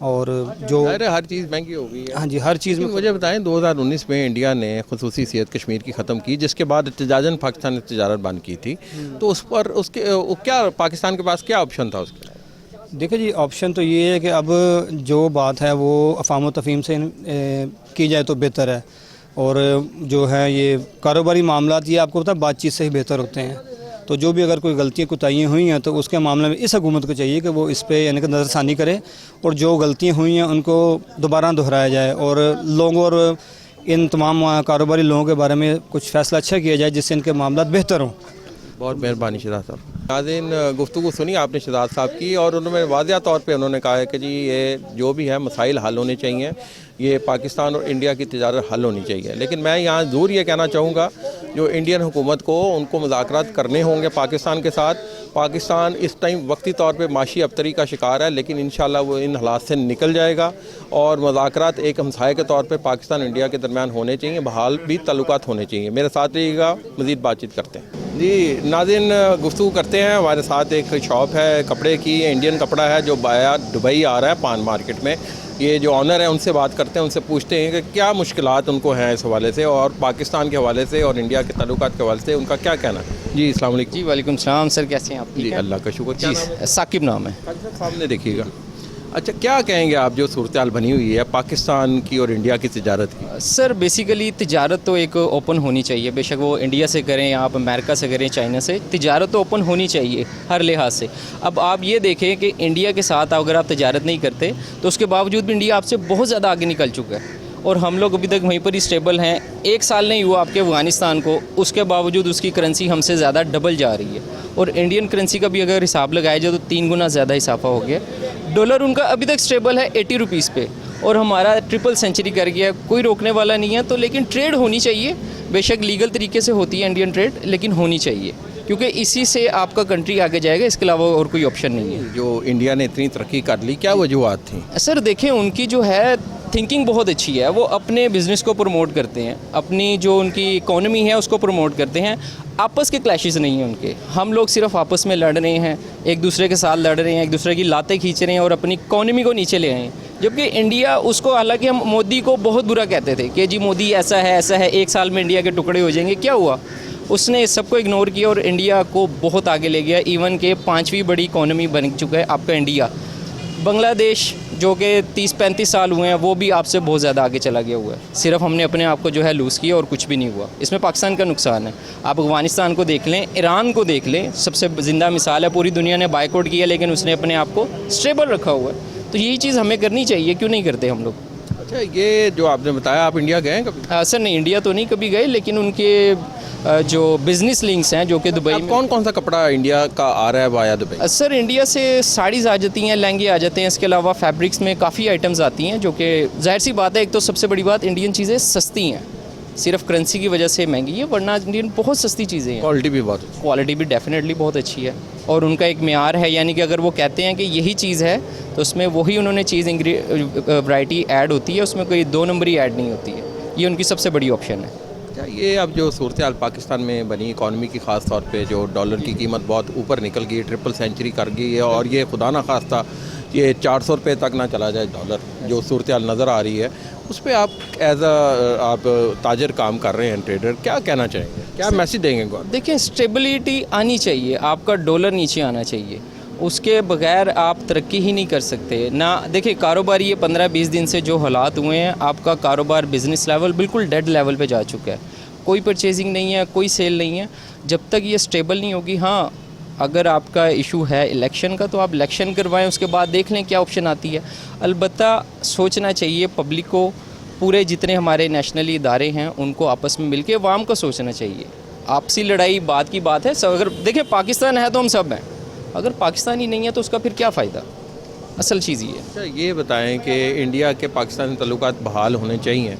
Speaker 6: और जो
Speaker 1: अरे हर चीज़ महंगी हो गई है।
Speaker 6: हाँ जी, हर चीज़ में।
Speaker 1: मुझे बताएं, 2019 में इंडिया ने खुसूसी सियासत कश्मीर की ख़त्म की, जिसके बाद इत्तेजाजन पाकिस्तान ने तिजारत बंद की थी, तो उस पर उसके क्या पाकिस्तान के पास क्या ऑप्शन था उसके?
Speaker 6: देखिए जी, ऑप्शन तो ये है कि अब जो बात है वो अफ़ाम तफ़हीम से की जाए तो बेहतर है। और जो है ये कारोबारी मामलात, ये आपको पता है बातचीत से ही बेहतर होते हैं। तो जो भी अगर कोई गलतियाँ कोताहियाँ हुई हैं तो उसके मामले में इस हुकूमत को चाहिए कि वो इस पे यानी कि नज़रसानी करे, और जो गलतियाँ हुई हैं उनको दोबारा दोहराया जाए, और लोगों और इन तमाम कारोबारी लोगों के बारे में कुछ फ़ैसला अच्छा किया जाए, जिससे इनके मामलात बेहतर हों।
Speaker 1: बहुत मेहरबानी शहजाद साहब। नाज़रीन, गुफ्तगू सुनी आपने शहजाद साहब की, और उन्होंने वाज़िया तौर पे उन्होंने कहा है कि जी ये जो भी है मसाइल हल होने चाहिए, ये पाकिस्तान और इंडिया की तिजारत हल होनी चाहिए। लेकिन मैं यहाँ ज़रूर ये कहना चाहूँगा, जो इंडियन हुकूमत को उनको मुज़ाकरात करने होंगे पाकिस्तान के साथ। पाकिस्तान इस टाइम वक्ती तौर पे माशी अबतरी का शिकार है, लेकिन इंशाल्लाह वो इन हालात से निकल जाएगा, और मुज़ाकरात एक हमसाये के तौर पे पाकिस्तान इंडिया के दरमियान होने चाहिए, बहाल भी ताल्लुकात होने चाहिए। मेरे साथ रहिएगा, मज़ीद बातचीत करते हैं। जी नाज़रीन, गुफ्तगू करते हैं। हमारे साथ एक शॉप है कपड़े की, इंडियन कपड़ा है जो बाया दुबई आ रहा है पान मार्केट में। ये जो ऑनर है उनसे बात करते हैं, उनसे पूछते हैं कि क्या मुश्किलात उनको हैं इस हवाले से, और पाकिस्तान के हवाले से और इंडिया के ताल्लुकात के हवाले से उनका क्या कहना है। जी अस्सलाम वालेकुम।
Speaker 7: जी वालेकुम सलाम सर, कैसे हैं आप?
Speaker 1: जी अल्लाह का शुक्र। क्या नाम है?
Speaker 7: साकिब नाम है।
Speaker 1: सामने देखिएगा। अच्छा, क्या कहेंगे आप, जो सूरत हाल बनी हुई है पाकिस्तान की और इंडिया की तिजारत की?
Speaker 7: सर बेसिकली तिजारत तो एक ओपन होनी चाहिए, बेशक वो इंडिया से करें या आप अमेरिका से करें, चाइना से, तिजारत तो ओपन होनी चाहिए हर लिहाज से। अब आप ये देखें कि इंडिया के साथ अगर आप तिजारत नहीं करते तो उसके बावजूद भी इंडिया आपसे बहुत ज़्यादा आगे निकल चुका है, और हम लोग अभी तक वहीं पर ही स्टेबल हैं। 1 साल नहीं हुआ आपके अफ़गानिस्तान को, उसके बावजूद उसकी करेंसी हमसे ज़्यादा डबल जा रही है, और इंडियन करेंसी का भी अगर हिसाब लगाया जाए तो 3 गुना ज़्यादा इजाफा हो गया। डॉलर उनका अभी तक स्टेबल है 80 रुपीज़ पे, और हमारा ट्रिपल सेंचुरी कर गया, कोई रोकने वाला नहीं है। तो लेकिन ट्रेड होनी चाहिए, बेशक लीगल तरीके से होती है इंडियन ट्रेड, लेकिन होनी चाहिए, क्योंकि इसी से आपका कंट्री आगे जाएगा, इसके अलावा और कोई ऑप्शन नहीं है।
Speaker 1: जो इंडिया ने इतनी तरक्की कर ली, क्या वजूहत थी?
Speaker 7: सर देखें, उनकी जो है थिंकिंग बहुत अच्छी है, वो अपने बिज़नेस को प्रमोट करते हैं, अपनी जो उनकी इकोनॉमी है उसको प्रमोट करते हैं। आपस के क्लैशेस नहीं हैं उनके, हम लोग सिर्फ आपस में लड़ रहे हैं, एक दूसरे के साथ लड़ रहे हैं, एक दूसरे की लातें खींच रहे हैं और अपनी इकोनॉमी को नीचे ले आए हैं। जबकि इंडिया उसको, हालांकि हम मोदी को बहुत बुरा कहते थे कि जी मोदी ऐसा है, 1 साल में इंडिया के टुकड़े हो जाएंगे। क्या हुआ? उसने इस सबको इग्नोर किया और इंडिया को बहुत आगे ले गया। इवन के 5वीं बड़ी इकोनॉमी बन चुका है आपका इंडिया। बांग्लादेश जो कि 30-35 साल हुए हैं वो भी आपसे बहुत ज़्यादा आगे चला गया हुआ है। सिर्फ हमने अपने आप को जो है लूज़ किया और कुछ भी नहीं हुआ। इसमें पाकिस्तान का नुकसान है। आप अफ़गानिस्तान को देख लें, ईरान को देख लें, सबसे ज़िंदा मिसाल है। पूरी दुनिया ने बायकॉट किया लेकिन उसने अपने आप को स्टेबल रखा हुआ है। तो यही चीज़ हमें करनी चाहिए, क्यों नहीं करते हम लोग।
Speaker 1: अच्छा, ये जो आपने बताया, आप इंडिया गए हैं कभी?
Speaker 7: सर नहीं, इंडिया तो नहीं कभी गए, लेकिन उनके जो बिज़नेस लिंक्स हैं जो कि दुबई में।
Speaker 1: कौन कौन सा कपड़ा इंडिया का आ रहा है वाया दुबई?
Speaker 7: सर इंडिया से साड़ीज़ आ जाती हैं, लहंगे आ जाते हैं। इसके अलावा फैब्रिक्स में काफ़ी आइटम्स आती हैं जो कि जाहिर सी बात है, एक तो सबसे बड़ी बात इंडियन चीज़ें सस्ती हैं, सिर्फ करेंसी की वजह से महंगी है, वरना इंडियन बहुत सस्ती चीज़ें हैं।
Speaker 1: क्वालिटी भी बहुत अच्छी।
Speaker 7: क्वालिटी भी डेफिनेटली बहुत अच्छी है और उनका एक मेयार है, यानी कि अगर वो कहते हैं कि यही चीज़ है तो उसमें वही उन्होंने चीज़ वैरायटी ऐड होती है, उसमें कोई 2 नंबरी ऐड नहीं होती है। ये उनकी सबसे बड़ी ऑप्शन है।
Speaker 1: क्या ये अब जो सूरत हाल पाकिस्तान में बनी इकॉनमी की ख़ास तौर पे जो डॉलर की कीमत बहुत ऊपर निकल गई, ट्रिपल सेंचुरी कर गई है, और ये खुदा ना खास्ता ये 400 रुपये तक ना चला जाए डॉलर, जो सूरत हाल नज़र आ रही है, उस पर आप आप ताजर काम कर रहे हैं, ट्रेडर, क्या कहना चाहेंगे, क्या मैसेज देंगे गवर्नमेंट?
Speaker 7: देखिए, स्टेबिलिटी आनी चाहिए, आपका डॉलर नीचे आना चाहिए, उसके बगैर आप तरक्की ही नहीं कर सकते ना। देखिए, कारोबार ये 15-20 दिन से जो हालात हुए हैं, आपका कारोबार बिज़नेस लेवल बिल्कुल डेड लेवल पे जा चुका है। कोई परचेजिंग नहीं है, कोई सेल नहीं है। जब तक ये स्टेबल नहीं होगी, हाँ अगर आपका इशू है इलेक्शन का तो आप इलेक्शन करवाएं, उसके बाद देख लें क्या ऑप्शन आती है। अलबत्ता सोचना चाहिए पब्लिक को, पूरे जितने हमारे नेशनली इदारे हैं उनको आपस में मिलके अवाम को सोचना चाहिए। आपसी लड़ाई बाद की बात है। सब अगर देखिए, पाकिस्तान है तो हम सब हैं, अगर पाकिस्तान ही नहीं है तो उसका फिर क्या फ़ायदा। असल चीज़ ये है।
Speaker 1: अच्छा, ये बताएं कि इंडिया के पाकिस्तान से ताल्लुकात बहाल होने चाहिए,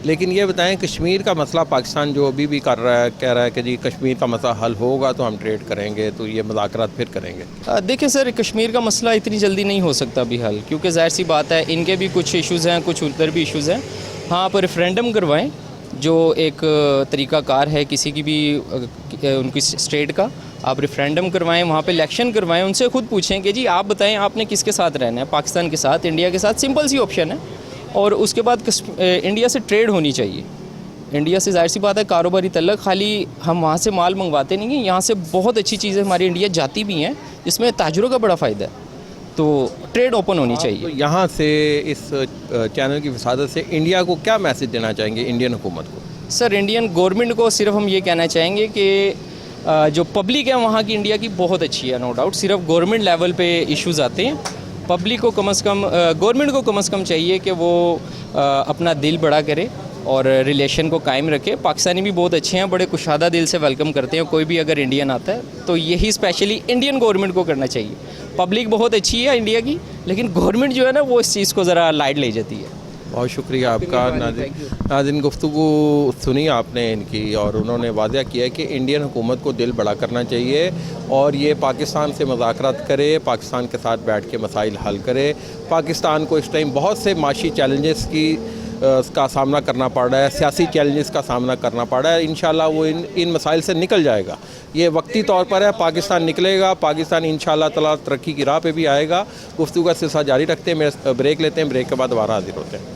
Speaker 1: लेकिन ये बताएं कश्मीर का मसला पाकिस्तान जो अभी भी कर रहा है, कह रहा है कि जी कश्मीर का मसला हल होगा तो हम ट्रेड करेंगे, तो ये मुज़ाकरात फिर करेंगे।
Speaker 7: देखिए सर, कश्मीर का मसला इतनी जल्दी नहीं हो सकता अभी हल, क्योंकि ज़ाहिर सी बात है इनके भी कुछ इश्यूज़ हैं, कुछ उधर भी इश्यूज़ हैं। हाँ, आप रेफरेंडम करवाएं, जो एक तरीक़ाकार है किसी की भी उनकी स्टेट का, आप रेफरेंडम करवाएं, वहाँ पे इलेक्शन करवाएं, उनसे खुद पूछें कि जी आप बताएं आपने किसके साथ रहना है, पाकिस्तान के साथ, इंडिया के साथ, सिंपल सी ऑप्शन है। और उसके बाद इंडिया से ट्रेड होनी चाहिए। इंडिया से जाहिर सी बात है कारोबारी तल्लक, खाली हम वहाँ से माल मंगवाते नहीं हैं, यहाँ से बहुत अच्छी चीज़ें हमारी इंडिया जाती भी हैं, जिसमें ताजरों का बड़ा फ़ायदा है। तो ट्रेड ओपन होनी चाहिए।
Speaker 1: तो यहाँ से इस चैनल की वसादत से इंडिया को क्या मैसेज देना चाहेंगे, इंडियन हुकूमत को?
Speaker 7: सर, इंडियन गवर्नमेंट को सिर्फ हम ये कहना चाहेंगे कि जो पब्लिक है वहाँ की इंडिया की बहुत अच्छी है, नो डाउट। सिर्फ गवर्नमेंट लेवल पे इश्यूज़ आते हैं, पब्लिक को कम से कम, गवर्नमेंट को कम से कम चाहिए कि वो अपना दिल बड़ा करे और रिलेशन को कायम रखे। पाकिस्तानी भी बहुत अच्छे हैं, बड़े कुशादा दिल से वेलकम करते हैं कोई भी अगर इंडियन आता है, तो यही स्पेशली इंडियन गवर्नमेंट को करना चाहिए। पब्लिक बहुत अच्छी है इंडिया की, लेकिन गवर्नमेंट जो है ना वो इस चीज़ को ज़रा लाइट ले जाती है।
Speaker 1: बहुत शुक्रिया आपका नाज़रीन, गुफ्तगू सुनी आपने इनकी, और उन्होंने वादा किया है कि इंडियन हुकूमत को दिल बड़ा करना चाहिए और ये पाकिस्तान से मुज़ाकरात करे, पाकिस्तान के साथ बैठ के मसाइल हल करे। पाकिस्तान को इस टाइम बहुत से माशी चैलेंजेस का सामना करना पड़ रहा है, सियासी चैलेंजेस का सामना करना पड़ रहा है। इंशाल्लाह वो इन मसाइल से निकल जाएगा। ये वक्ती तौर पर है, पाकिस्तान निकलेगा, पाकिस्तान इंशाल्लाह ताला तरक्की की राह पे भी आएगा। गुफ्तगू का सिलसिला जारी रखते हैं, मेरे ब्रेक लेते हैं, ब्रेक के बाद दोबारा हाजिर होते हैं।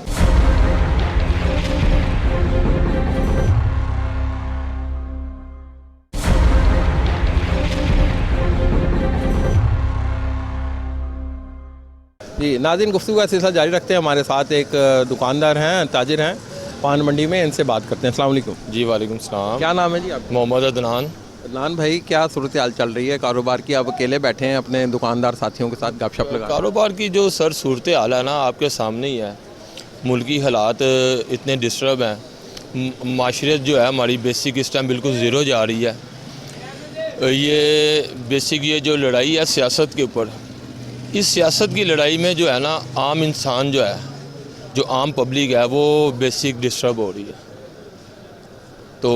Speaker 1: जी नाज़रीन, गुफ्तगू का सिलसिला जारी रखते हैं। हमारे साथ एक दुकानदार हैं, ताजिर हैं पान मंडी में, इनसे बात करते हैं। अस्सलाम वालेकुम।
Speaker 8: जी वालेकुम सलाम।
Speaker 1: क्या नाम है जी आपका?
Speaker 8: मोहम्मद अदनान।
Speaker 1: अदनान भाई, क्या सूरत हाल चल रही है कारोबार की? आप अकेले बैठे हैं अपने दुकानदार साथियों के साथ गपशप लगा?
Speaker 8: कारोबार की जो सर सूरत हाल है ना, आपके सामने ही है। मुल्की हालात इतने डिस्टर्ब हैं, माशरत जो है हमारी बेसिक इस टाइम बिल्कुल ज़ीरो जा रही है। ये बेसिक ये जो लड़ाई है सियासत के ऊपर, इस सियासत की लड़ाई में जो है ना आम इंसान जो है, जो आम पब्लिक है, वो बेसिक डिस्टर्ब हो रही है। तो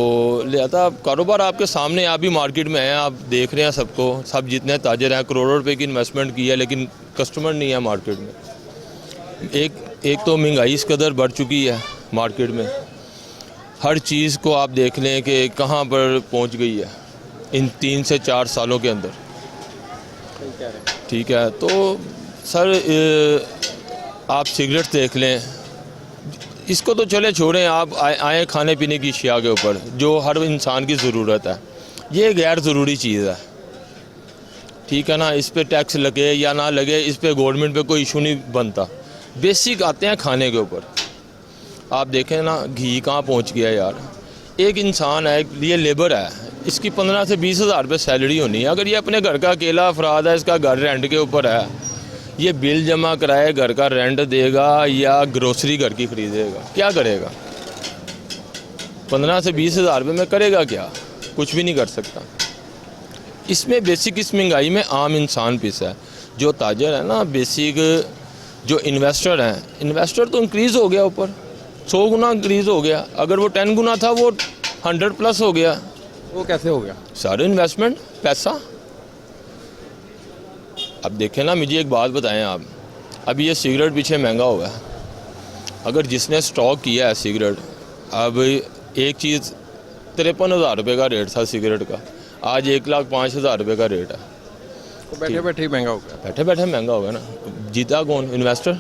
Speaker 8: लिहाजा कारोबार आपके सामने, आप भी मार्केट में हैं, आप देख रहे हैं सबको, सब जितने ताजर हैं करोड़ों रुपए की इन्वेस्टमेंट की है, लेकिन कस्टमर नहीं है मार्केट में। एक तो महंगाई इस कदर बढ़ चुकी है मार्केट में, हर चीज़ को आप देख लें कि कहाँ पर पहुंच गई है इन 3 से 4 सालों के अंदर। ठीक है, तो सर आप सिगरेट देख लें, इसको तो चले छोड़ें, आप आए खाने पीने की अशिया के ऊपर जो हर इंसान की ज़रूरत है, ये गैर ज़रूरी चीज़ है। ठीक है ना, इस पे टैक्स लगे या ना लगे, इस पे गवर्नमेंट पे कोई इशू नहीं बनता, बेसिक आते हैं खाने के ऊपर। आप देखें ना घी कहाँ पहुँच गया यार। एक इंसान है, ये लेबर है, इसकी 15 से 20 हज़ार रुपये सैलरी होनी है। अगर ये अपने घर का अकेला अफराद है, इसका घर रेंट के ऊपर है, ये बिल जमा कराए, घर का रेंट देगा या ग्रोसरी घर की खरीदेगा, क्या करेगा? 15 से 20 हज़ार रुपये में करेगा क्या? कुछ भी नहीं कर सकता। इसमें बेसिक इस महंगाई में आम इंसान पिसा है। जो ताजर है ना, बेसिक जो इन्वेस्टर हैं, इन्वेस्टर तो इंक्रीज़ हो गया, ऊपर 100 गुना इंक्रीज़ हो गया। अगर वो 10 गुना था, वो 100 प्लस हो गया।
Speaker 1: वो कैसे हो गया?
Speaker 8: सारे इन्वेस्टमेंट, पैसा। अब देखें ना, मुझे एक बात बताएं आप, अभी ये सिगरेट पीछे महंगा हुआ है। अगर जिसने स्टॉक किया है सिगरेट, अब एक चीज़ 53,000 रुपये का रेट था सिगरेट का, आज 1,05,000 रुपये का रेट है।
Speaker 1: तो बैठे बैठे ही महंगा हो गया।
Speaker 8: बैठे बैठे महंगा हो गया ना। जीता कौन? इन्वेस्टर।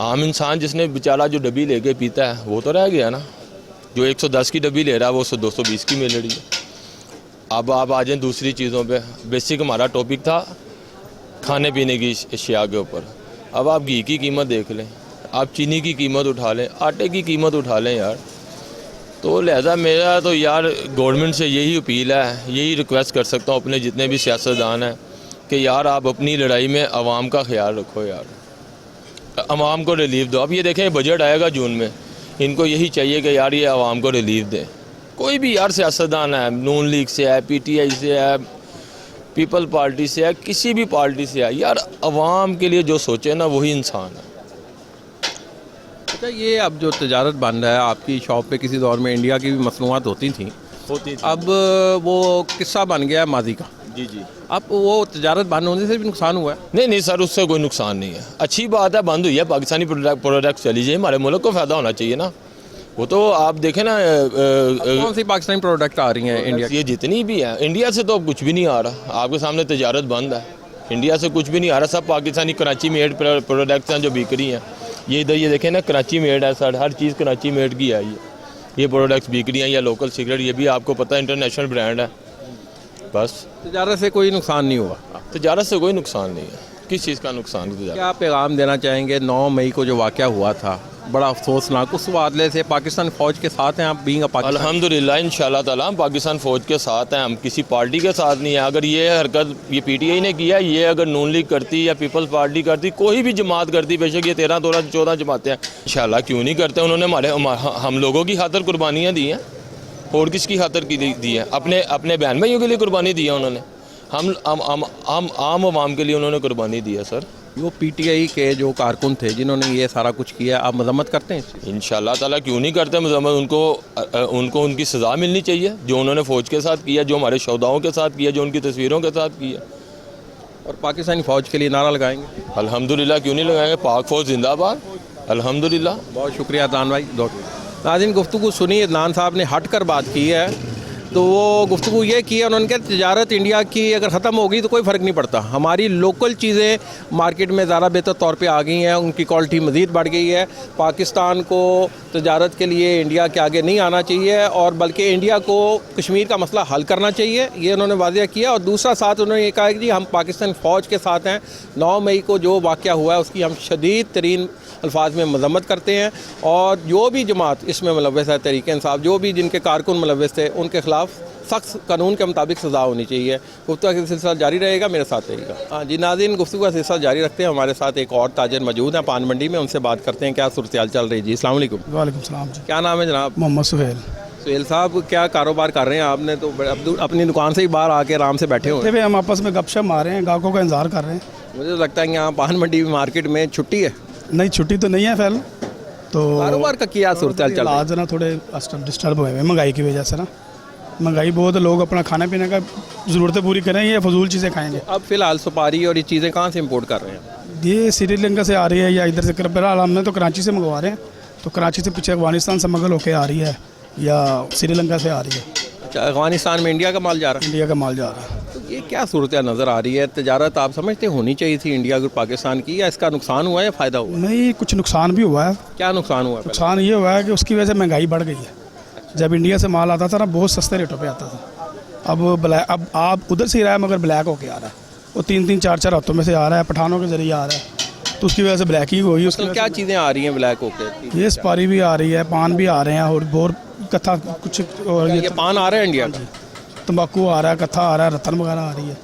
Speaker 8: आम इंसान जिसने बेचारा जो डब्बी लेके पीता है वो तो रह गया ना। जो 110 की डब्बी ले रहा है वो 220 की मिल रही है। अब आप आ जाएँ दूसरी चीज़ों पे। बेसिक हमारा टॉपिक था खाने पीने की अशिया के ऊपर। अब आप घी की कीमत देख लें, आप चीनी की कीमत उठा लें, आटे की कीमत उठा लें यार। तो लिहाजा मेरा तो यार गवर्नमेंट से यही अपील है, यही रिक्वेस्ट कर सकता हूँ अपने जितने भी सियासतदान हैं कि यार आप अपनी लड़ाई में आवाम का ख्याल रखो यार, आवाम को रिलीफ दो। अब ये देखें बजट आएगा जून में, इनको यही चाहिए कि यार ये आवाम को रिलीफ दें। कोई भी यार सियासतदान है, नून लीग से है, PTI से है, पीपल पार्टी से है, किसी भी पार्टी से है, यार आवाम के लिए जो सोचे ना वही इंसान है।
Speaker 1: अच्छा, ये अब जो तजारत बन रहा है, आपकी शॉप पे किसी दौर में इंडिया की भी मसनूआत होती थी, अब वो किस्सा बन गया है माजी का।
Speaker 8: जी जी।
Speaker 1: अब वो तजारत बंद होने से भी नुकसान हुआ है?
Speaker 8: नहीं सर, उससे कोई नुकसान नहीं है। अच्छी बात है, बंद हुई है, पाकिस्तानी प्रोडक्ट चली जाए, हमारे मुल्क को फ़ायदा होना चाहिए ना। वो तो आप देखें ना,
Speaker 1: कौन सी पाकिस्तानी प्रोडक्ट आ रही हैं इंडिया?
Speaker 8: ये जितनी भी हैं, इंडिया से तो अब कुछ भी नहीं आ रहा। आपके सामने तजारत बंद है, इंडिया से कुछ भी नहीं आ रहा। सब पाकिस्तानी कराची मेड प्रोडक्ट्स हैं जो बिक रही हैं। ये इधर ये देखें ना, कराची मेड है सर, हर चीज़ कराची मेड की है। ये प्रोडक्ट्स बिक रही हैं, या लोकल सिगरेट, ये भी आपको पता है इंटरनेशनल ब्रांड है। बस
Speaker 1: तजारत से कोई नुकसान नहीं हुआ?
Speaker 8: तजारत से कोई नुकसान नहीं है। किस चीज़ का नुकसान?
Speaker 1: क्या पैगाम देना चाहेंगे? 9 मई को जो वाक़या हुआ था, बड़ा अफसोसनाक, उस वादले से पाकिस्तान फ़ौज के साथ हैं आप बीइंग अ पाकिस्तान?
Speaker 8: अल्हम्दुलिल्लाह, इंशाल्लाह ताला हम पाकिस्तान फ़ौज के साथ हैं, हम किसी पार्टी के साथ नहीं है। अगर ये हरकत ये PTI ने किया, ये अगर नून लीग करती या पीपल्स पार्टी करती, कोई भी जमात करती, बेशक ये 13, 14 जमातें हैं, इंशाल्लाह क्यों नहीं करते। उन्होंने हम लोगों की खातर कुर्बानियाँ दी हैं, और किसकी खातर की दी है? अपने बहन भाइयों के लिए कुर्बानी दी है उन्होंने। हम आम आवाम के लिए उन्होंने कुर्बानी दी है सर।
Speaker 1: वो PTI के जो कारकुन थे जिन्होंने ये सारा कुछ किया, आप मजम्मत करते हैं?
Speaker 8: इंशाल्लाह ताला क्यों नहीं करते मजम्मत। उनको उनकी सज़ा मिलनी चाहिए जो उन्होंने फ़ौज के साथ किया, जो हमारे शहदाओं के साथ किया, जो उनकी तस्वीरों के साथ किया।
Speaker 1: और पाकिस्तानी फ़ौज के लिए नारा लगाएंगे?
Speaker 8: अल्हम्दुलिल्लाह, क्यों नहीं लगाएंगे। पाक फ़ौज जिंदाबाद, अल्हम्दुलिल्लाह।
Speaker 1: बहुत शुक्रिया अदनान भाई। नाज़रीन, गुफ्तगू सुनी, अदनान साहब ने हट कर बात की है। तो वो गुफ्तगू ये की है, उन्होंने कहा तजारत इंडिया की अगर ख़त्म होगी तो कोई फ़र्क नहीं पड़ता, हमारी लोकल चीज़ें मार्केट में ज़्यादा बेहतर तौर पे आ गई हैं, उनकी क्वालिटी मज़ीद बढ़ गई है। पाकिस्तान को तजारत के लिए इंडिया के आगे नहीं आना चाहिए, और बल्कि इंडिया को कश्मीर का मसला हल करना चाहिए, ये उन्होंने वाज़ेह किया। और दूसरा साथ उन्होंने ये कहा कि जी हम पाकिस्तान फ़ौज के साथ हैं। 9 मई को जो वाक़या हुआ है उसकी हम शदीद तरीन अल्फाज में मजम्मत करते हैं, और जो भी जमात इसमें मुलव्वस है, तहरीक इंसाफ, जो भी जिनके कारकुन मुलव्वस थे, उनके ख़िलाफ़ सख्त कानून के मुताबिक सज़ा होनी चाहिए। गुफ्तगू का सिलसिला जारी रहेगा, मेरे साथ रहेगा। हाँ जी नाज़रीन, गुफ्तगू का सिलसिला जारी रखते हैं। हमारे साथ एक और ताजर मौजूद हैं पान मंडी में, उनसे बात करते हैं क्या सूरत-ए-हाल चल रही। जी अस्सलाम वालेकुम।
Speaker 9: वालेकुम सलाम जी।
Speaker 1: क्या नाम है जनाब?
Speaker 9: मोहम्मद सुहेल।
Speaker 1: सुहेल साहब, क्या कारोबार कर रहे हैं? आपने तो अपनी दुकान से ही बाहर आके आराम से बैठे हुए हैं।
Speaker 9: हम आपस में गपशप मार रहे हैं, ग्राहकों का इंतजार कर रहे हैं।
Speaker 1: मुझे तो लगता है यहाँ पान मंडी मार्केट में छुट्टी है।
Speaker 9: नहीं, छुट्टी तो नहीं है फिलहाल। तो
Speaker 1: कारोबार का क्या सूरत-ए-हाल चल रहा है?
Speaker 9: आज ना थोड़े डिस्टर्ब हुए हैं महंगाई की वजह से ना। महंगाई बहुत, लोग अपना खाने पीने का ज़रूरतें पूरी करेंगे या फजूल चीज़ें खाएंगे।
Speaker 1: अब फ़िलहाल सुपारी और ये चीज़ें कहाँ से इंपोर्ट कर रहे हैं?
Speaker 9: ये श्रीलंका से आ रही है या इधर से। फिलहाल हमने तो कराची से मंगवा रहे हैं, तो कराची से पीछे अफगानिस्तान से मंगल होकर आ रही है या श्रीलंका से आ रही है।
Speaker 1: अच्छा, अफगानिस्तान में इंडिया का माल जा रहा है?
Speaker 9: इंडिया का माल जा रहा है।
Speaker 1: तो ये क्या सूरत नज़र आ रही है? तजारत आप समझते होनी चाहिए थी इंडिया और पाकिस्तान की, या इसका नुकसान हुआ है या फ़ायदा हुआ?
Speaker 9: नहीं, कुछ नुकसान भी हुआ है।
Speaker 1: क्या नुकसान हुआ है?
Speaker 9: नुकसान ये हुआ है कि उसकी वजह से महंगाई बढ़ गई है। जब इंडिया से माल आता था ना, बहुत सस्ते रेटों पे आता था। अब आप उधर से ही रहा है, मगर ब्लैक होके आ रहा है। वो 3-3, 4-4 हाथों में से आ रहा है, पठानों के ज़रिए आ रहा है। तो उसकी वजह से ब्लैक ही हुई। उसकी
Speaker 1: तो क्या चीज़ें आ रही हैं ब्लैक होकर?
Speaker 9: ये सुपारी भी आ रही है, पान भी आ रहे हैं और कत्था कुछ, और
Speaker 1: ये पान आ रहा है इंडिया का?
Speaker 9: तंबाकू आ रहा है, कत्था आ रहा है, रतन वगैरह आ रही है।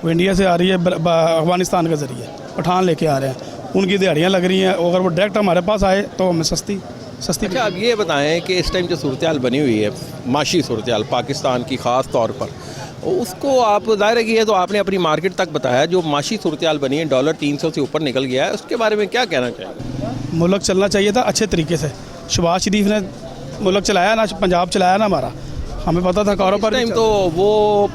Speaker 9: वो इंडिया से आ रही है अफगानिस्तान के ज़रिए, पठान लेके आ रहे हैं, उनकी दिहाड़ियाँ लग रही हैं। अगर वो डायरेक्ट हमारे पास आए तो हमें सस्ती।
Speaker 1: अच्छा, अब ये बताएं कि इस टाइम जो सूरत हाल बनी हुई है, माशी सूरत हाल पाकिस्तान की ख़ास तौर पर, उसको आप ज़ाहिर है कि है तो आपने अपनी मार्केट तक बताया, जो माशी सूरत हाल बनी है, डॉलर 300 से ऊपर निकल गया है, उसके बारे में क्या कहना चाहिए?
Speaker 9: मुल्क चलना चाहिए था अच्छे तरीके से। शहबाज शरीफ ने मुल्क चलाया ना, पंजाब चलाया ना हमारा, हमें पता था कारोबार
Speaker 1: टाइम तो वो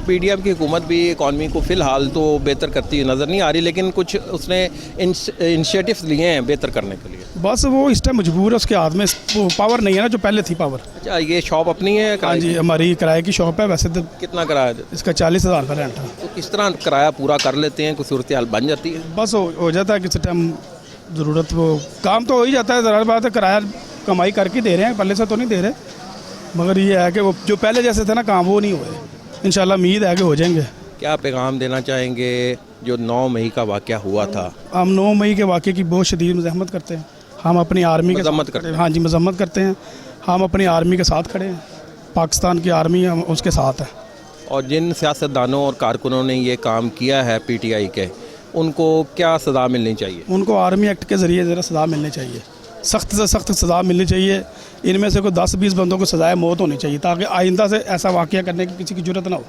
Speaker 1: पीडीएम की हुकूमत भी इकॉनमी को फ़िलहाल तो बेहतर करती हुई नज़र नहीं आ रही, लेकिन कुछ उसने इनिशिएटिव्स लिए हैं बेहतर करने के लिए।
Speaker 9: बस वो इस टाइम मजबूर है, उसके हाथ में वो पावर नहीं है ना जो पहले थी पावर।
Speaker 1: अच्छा, ये शॉप अपनी है?
Speaker 9: हाँ जी, हमारी किराए की शॉप है। वैसे तो
Speaker 1: कितना किराया देते?
Speaker 9: इसका 40,000 रुपये रेंट है।
Speaker 1: तो किस तरह किराया पूरा कर लेते हैं, कुछ सूरत हाल बन जाती है?
Speaker 9: बस हो जाता है किसी टाइम ज़रूरत, वो काम तो हो ही जाता है। ज़रा बात है, किराया कमाई करके दे रहे हैं, पहले से तो नहीं दे रहे, मगर ये है कि वो जो पहले जैसे थे ना काम, वो नहीं हुए। इंशाल्लाह उम्मीद है कि हो जाएंगे।
Speaker 1: क्या पैगाम देना चाहेंगे जो 9 मई का वाक़या हुआ था?
Speaker 9: हम 9 मई के वाक़े की बहुत शदीद मज़म्मत करते हैं। हम अपनी आर्मी के
Speaker 1: मज़म्मत करते हैं?
Speaker 9: हाँ जी, मज़म्मत करते हैं। हम अपनी आर्मी के साथ खड़े हैं, पाकिस्तान की आर्मी हम उसके साथ है।
Speaker 1: और जिन सियासतदानों और कारकुनों ने ये काम किया है पीटीआई के, उनको क्या सज़ा मिलनी चाहिए?
Speaker 9: उनको आर्मी एक्ट के ज़रिए ज़रा सज़ा मिलनी चाहिए, सख्त से सख्त सज़ा मिलनी चाहिए। इनमें से कोई 10-20 बंदों को सज़ाए मौत होनी चाहिए, ताकि आइंदा से ऐसा वाक़या करने की किसी की ज़रूरत ना हो।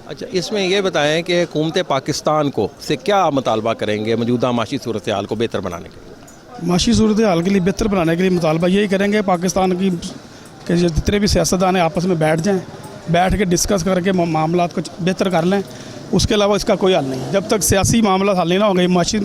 Speaker 1: अच्छा, इसमें ये बताएं कि हुकूमत पाकिस्तान को से क्या मुतालबा करेंगे मौजूदा माशी सूरत हाल को बेहतर बनाने के लिए?
Speaker 9: माशी सूरत हाल के लिए बेहतर बनाने के लिए मुतालबा यही करेंगे पाकिस्तान की कि जितने भी सियासतदान हैं आपस में बैठ जाएँ, बैठ के डिस्कस करके मामला को बेहतर कर लें। उसके अलावा इसका कोई हल नहीं। जब तक सियासी मामला हल नहीं ना होंगे, माशी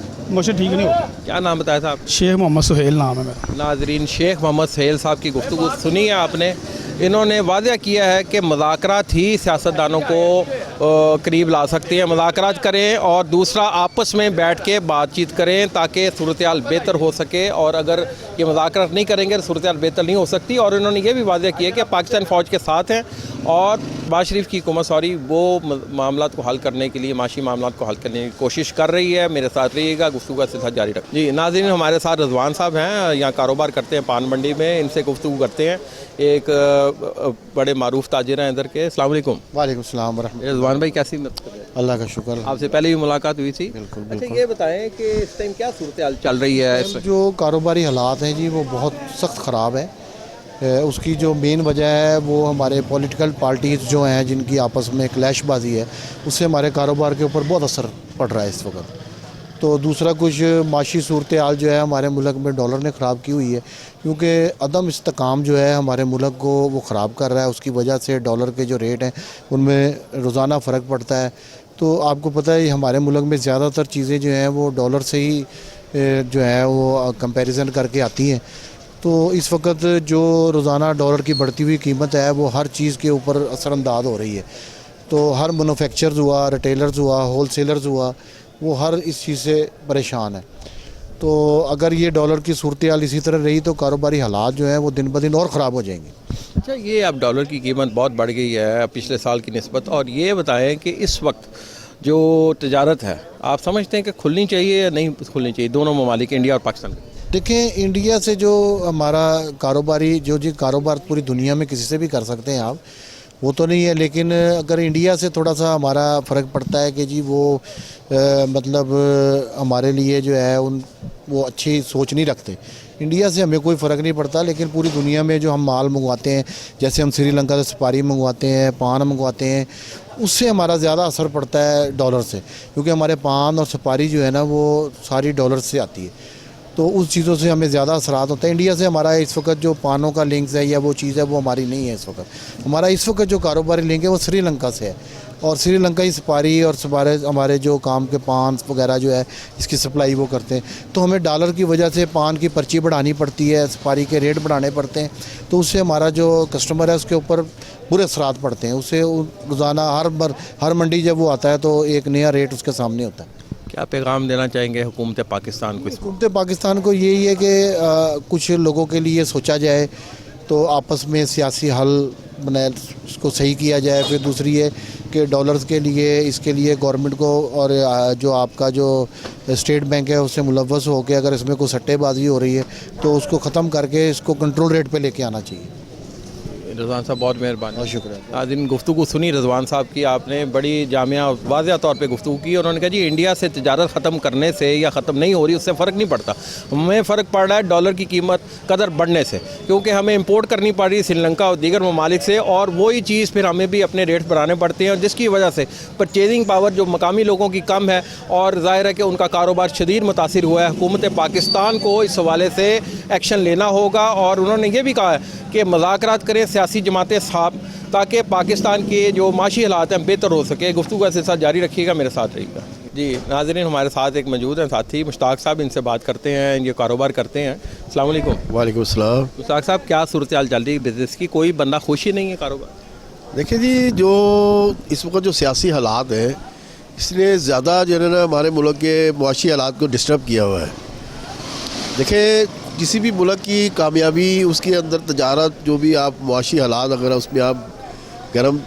Speaker 9: ठीक नहीं होगा।
Speaker 1: क्या नाम बताया था आप?
Speaker 9: शेख मोहम्मद सुहेल नाम है मेरा।
Speaker 1: नाजरीन, शेख मोहम्मद सुहेल साहब की गुफ्तगू सुनी है आपने। इन्होंने वादा किया है कि मुज़ाकरात ही सियासतदानों को करीब ला सकती हैं। मुज़ाकरात करें और दूसरा आपस में बैठ के बातचीत करें ताकि सूरत हाल बेहतर हो सके, और अगर ये मुज़ाकरात नहीं करेंगे तो सूरत हाल बेहतर नहीं हो सकती। और इन्होंने ये भी वादा किया कि पाकिस्तान फ़ौज के साथ हैं और शहबाज शरीफ की हुकूमत वो मामला को हल करने के लिए, माशी मामला को हल करने की कोशिश कर रही है। मेरे साथ रहिएगा, गुफ्तगू का सिलसिला जारी रख। जी नाज़रीन, हमारे साथ रज़वान साहब हैं, यहाँ कारोबार करते हैं पान मंडी में, इनसे गुफ्तगू करते हैं। एक बड़े मारूफ ताजिर हैं इधर के। अस्सलाम वालेकुम।
Speaker 2: वालेकुम सलाम वरहमतुल्लाह।
Speaker 1: रज़वान भाई कैसी मत?
Speaker 2: अल्लाह का शुक्र।
Speaker 1: आपसे पहले भी मुलाकात हुई थी?
Speaker 2: बिल्कुल
Speaker 1: अच्छा, ये बताएं कि इस टाइम क्या सूरत हाल चल रही है?
Speaker 2: जो कारोबारी हालात हैं जी, वो बहुत सख्त ख़राब है। उसकी जो मेन वजह है वो हमारे पॉलिटिकल पार्टीज़ जो हैं, जिनकी आपस में क्लैशबाजी है, उससे हमारे कारोबार के ऊपर बहुत असर पड़ रहा है इस वक्त। तो दूसरा कुछ माशी सूरत हाल जो है हमारे मुल्क में डॉलर ने ख़राब की हुई है, क्योंकि अदम इस्तेकाम जो है हमारे मुल्क को वो ख़राब कर रहा है। उसकी वजह से डॉलर के जो रेट हैं उनमें रोज़ाना फ़र्क पड़ता है। तो आपको पता है हमारे मुल्क में ज़्यादातर चीज़ें जो हैं वो डॉलर से ही जो है वो कंपैरिजन करके आती हैं। तो इस वक्त जो रोज़ाना डॉलर की बढ़ती हुई कीमत है वो हर चीज़ के ऊपर असरअंदाज हो रही है। तो हर मैन्युफैक्चरर्स हुआ, रिटेलर्स हुआ, होलसेलर्स हुआ, वो हर इस चीज़ से परेशान है। तो अगर ये डॉलर की सूरत हाल इसी तरह रही तो कारोबारी हालात जो हैं वो दिन ब दिन और ख़राब हो जाएंगे।
Speaker 1: अच्छा, ये अब डॉलर की कीमत बहुत बढ़ गई है पिछले साल की निस्बत, और ये बताएं कि इस वक्त जो तजारत है आप समझते हैं कि खुलनी चाहिए या नहीं खुलनी चाहिए, दोनों ममालिक इंडिया और पाकिस्तान?
Speaker 2: देखें, इंडिया से जो हमारा कारोबारी जो जी कारोबार पूरी दुनिया में किसी से भी कर सकते हैं आप, वो तो नहीं है, लेकिन अगर इंडिया से थोड़ा सा हमारा फ़र्क पड़ता है कि जी वो मतलब हमारे लिए जो है वो अच्छी सोच नहीं रखते। इंडिया से हमें कोई फ़र्क नहीं पड़ता, लेकिन पूरी दुनिया में जो हम माल मंगवाते हैं, जैसे हम श्रीलंका से सुपारी मंगवाते हैं, पान मंगवाते हैं, उससे हमारा ज़्यादा असर पड़ता है डॉलर से, क्योंकि हमारे पान और सुपारी जो है ना वो सारी डॉलर से आती है। तो उस चीज़ों से हमें ज़्यादा असरात होता है। इंडिया से हमारा इस वक्त जो पानों का लिंक्स है या वो चीज़ है वो हमारी नहीं है इस वक्त। हमारा इस वक्त जो कारोबारी लिंक है वो श्रीलंका से है, और श्रीलंका ही सुपारी और हमारे जो काम के पान वगैरह जो है इसकी सप्लाई वो करते हैं। तो हमें डॉलर की वजह से पान की पर्ची बढ़ानी पड़ती है, सुपारी के रेट बढ़ाने पड़ते हैं, तो उससे हमारा जो कस्टमर है उसके ऊपर बुरे असरात पड़ते हैं। उससे रोज़ाना हर मंडी जब वो आता है तो एक नया रेट उसके सामने होता है।
Speaker 1: क्या पैगाम देना चाहेंगे हुकूमत पाकिस्तान को?
Speaker 2: हुकूमत पाकिस्तान को यही है कि कुछ लोगों के लिए सोचा जाए, तो आपस में सियासी हल
Speaker 10: बनाया उसको सही किया जाए। फिर दूसरी है कि डॉलर्स के लिए इसके लिए गवर्नमेंट को और जो आपका जो स्टेट बैंक है उससे मुलव्वस हो के अगर इसमें कोई सट्टेबाजी हो रही है तो उसको ख़त्म करके इसको कंट्रोल रेट पे लेके आना चाहिए।
Speaker 1: रज़वान साहब बहुत मेहरबानी।
Speaker 10: बहुत शुक्रिया।
Speaker 1: आज इन गुफ्तगू सुनी रज़वान साहब की, आपने बड़ी जामिया वाज़िया तौर पे गुफ्तगू की। उन्होंने कहा जी इंडिया से तिजारत ख़त्म करने से या ख़त्म नहीं हो रही उससे फ़र्क नहीं पड़ता, हमें फ़र्क पड़ रहा है डॉलर की कीमत कदर बढ़ने से, क्योंकि हमें इंपोर्ट करनी पड़ रही है श्रीलंका और दीगर ममालिक से, और वही चीज़ फिर हमें भी अपने रेट बढ़ाने पड़ते हैं, और जिसकी वजह से परचेजिंग पावर जो मकामी लोगों की कम है और ज़ाहिर है कि उनका कारोबार शदीद मुतासिर हुआ है। हुकूमत पाकिस्तान को इस हवाले से एक्शन लेना होगा, और उन्होंने ये भी कहा है कि मुज़ाकरात करें सियासी जमातें साहब, ताकि पाकिस्तान के जो माशी हालात हैं बेहतर हो सके। गुफ्तगू का सिलसिला जारी रखिएगा, मेरे साथ रहिएगा। जी नाज़रीन, हमारे साथ एक मौजूद हैं साथी मुश्ताक साहब, इनसे बात करते हैं, ये कारोबार करते हैं। अस्सलाम वालेकुम।
Speaker 11: वालेकुम सलाम।
Speaker 1: मुश्ताक साहब, क्या सूरत हाल चल रही है बिज़नेस की? कोई बंदा खुश ही नहीं है कारोबार?
Speaker 11: देखिए जी, जो इस वक्त जो सियासी हालात हैं इसने ज़्यादा जो है ना हमारे मुल्क के मुआशी हालात को डिस्टर्ब किया हुआ है। देखिए, किसी भी मुल्क की कामयाबी उसके अंदर तजारत जो भी आप मुआशी हालात अगर उसमें आप गर्म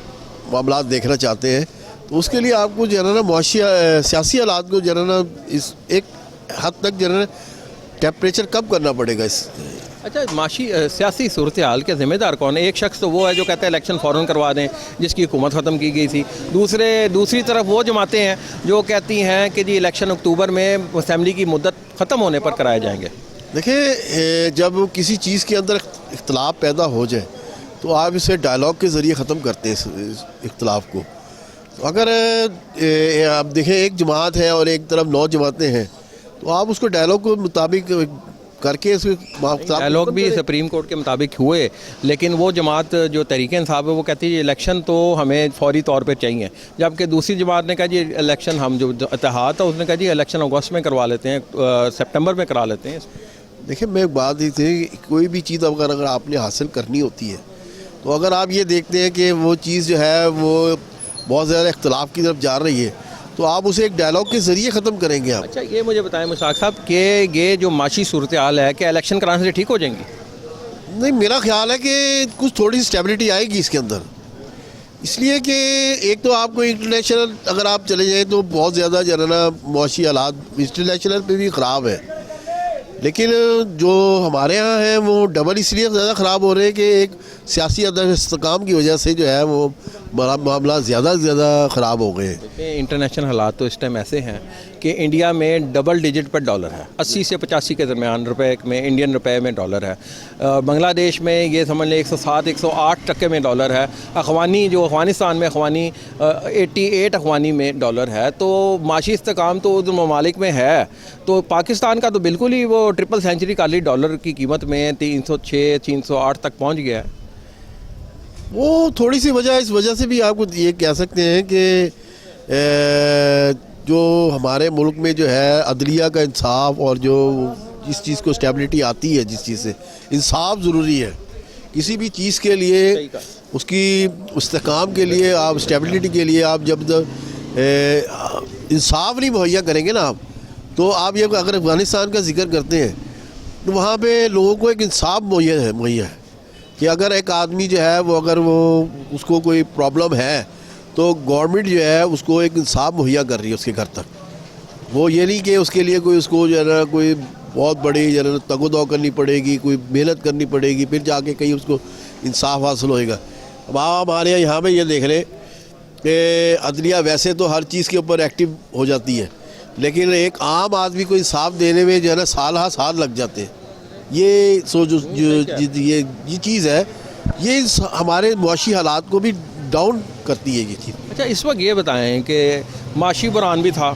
Speaker 11: मामला देखना चाहते हैं तो उसके लिए आपको जो है ना मुआशी सियासी हालात को जो है ना इस एक हद तक जो है ना टेम्परेचर कम करना पड़ेगा। इस
Speaker 1: अच्छा, माशी सियासी सूरत हाल के ज़िम्मेदार कौन है? एक शख्स तो वो है जो कहता है इलेक्शन फ़ौरन करवा दें, जिसकी हुकूमत ख़त्म की गई थी। दूसरी तरफ वो जमातें हैं जो कहती हैं कि जी इलेक्शन अक्टूबर में असम्बली की मुद्दत ख़त्म होने पर कराए जाएंगे।
Speaker 11: देखिए, जब किसी चीज़ के अंदर इख्तलाफ पैदा हो जाए तो आप इसे डायलॉग के ज़रिए ख़त्म करते हैं इस इख्तलाफ को। तो अगर आप देखें एक जमात है और एक तरफ 9 जमातें हैं तो आप उसको डायलॉग के मुताबिक करके
Speaker 1: डायलॉग भी सुप्रीम कोर्ट के मुताबिक हुए, लेकिन वो जमात जो तहरीक इंसाफ है वो कहती है इलेक्शन तो हमें फौरी तौर पे चाहिए, जबकि दूसरी जमात ने कहा जी इलेक्शन, हम जो इत्तेहाद था उसने कहा जी इलेक्शन अगस्त में करवा लेते हैं, सितंबर में करा लेते हैं।
Speaker 11: देखिए, मैं एक बात ही थी, कोई भी चीज़ अगर आपने हासिल करनी होती है तो अगर आप ये देखते हैं कि वो चीज़ जो है वो बहुत ज़्यादा इख्तलाफ की तरफ जा रही है तो आप उसे एक डायलॉग के ज़रिए ख़त्म करेंगे आप।
Speaker 1: अच्छा, ये मुझे बताएं मुश्ताक साहब कि ये जो माशी सूरत हाल है क्या इलेक्शन कराने से ठीक हो जाएंगी?
Speaker 11: नहीं, मेरा ख्याल है कि कुछ थोड़ी सी स्टेबिलिटी आएगी इसके अंदर, इसलिए कि एक तो आपको इंटरनेशनल अगर आप चले जाएँ तो बहुत ज़्यादा जो है ना मुआशी हालात इंटरनेशनल पे भी ख़राब है, लेकिन जो हमारे यहाँ है वो डबल इसलिए ज़्यादा ख़राब हो रहे हैं कि एक सियासी अदम इस्तेकाम की वजह से जो है वो मामला ज़्यादा से ज़्यादा ख़राब हो गए हैं।
Speaker 1: इंटरनेशनल हालात तो इस टाइम ऐसे हैं कि इंडिया में डबल डिजिट पर डॉलर है, 80 से 85 के दरमियान रुपए में, इंडियन रुपए में डॉलर है। बांग्लादेश में ये समझ लें 107-108% में डॉलर है। अखवानी जो अफ़गानिस्तान में अखवानी 88 अखवानी में डॉलर है। तो माशी इस्तेकाम तो उन ममालिक में है, तो पाकिस्तान का तो बिल्कुल ही वो ट्रिपल सेंचुरी का ली डॉलर की कीमत में 306-308 तक पहुँच गया है।
Speaker 11: वो थोड़ी सी वजह, इस वजह से भी आपको ये कह सकते हैं कि जो हमारे मुल्क में जो है अदलिया का इंसाफ और जो जिस चीज़ को स्टेबिलिटी आती है, जिस चीज़ से इंसाफ ज़रूरी है किसी भी चीज़ के लिए, उसकी इस्तेकाम के लिए, आप स्टेबिलिटी के लिए आप जब इंसाफ नहीं मुहैया करेंगे ना आप, तो आप ये अगर अफ़गानिस्तान का जिक्र करते हैं तो वहाँ पे लोगों को एक इंसाफ मुहैया है कि अगर एक आदमी जो है वो अगर वो उसको कोई प्रॉब्लम है तो गवर्नमेंट जो है उसको एक इंसाफ मुहैया कर रही है उसके घर तक। वो ये नहीं कि उसके लिए कोई उसको जो है ना कोई बहुत बड़ी जो है ना तगोदौ करनी पड़ेगी, कोई मेहनत करनी पड़ेगी, फिर जाके कहीं उसको इंसाफ हासिल होएगा। अब आप हमारे यहाँ पे ये देख रहे कि अदलिया वैसे तो हर चीज़ के ऊपर एक्टिव हो जाती है, लेकिन एक आम आदमी को इंसाफ देने में जो है ना साल लग जाते हैं। ये ये चीज़ है, ये हमारे मुआशी हालात को भी डाउन करती है ये चीज़।
Speaker 1: अच्छा, इस वक्त ये बताएं कि माशी बुरान भी था,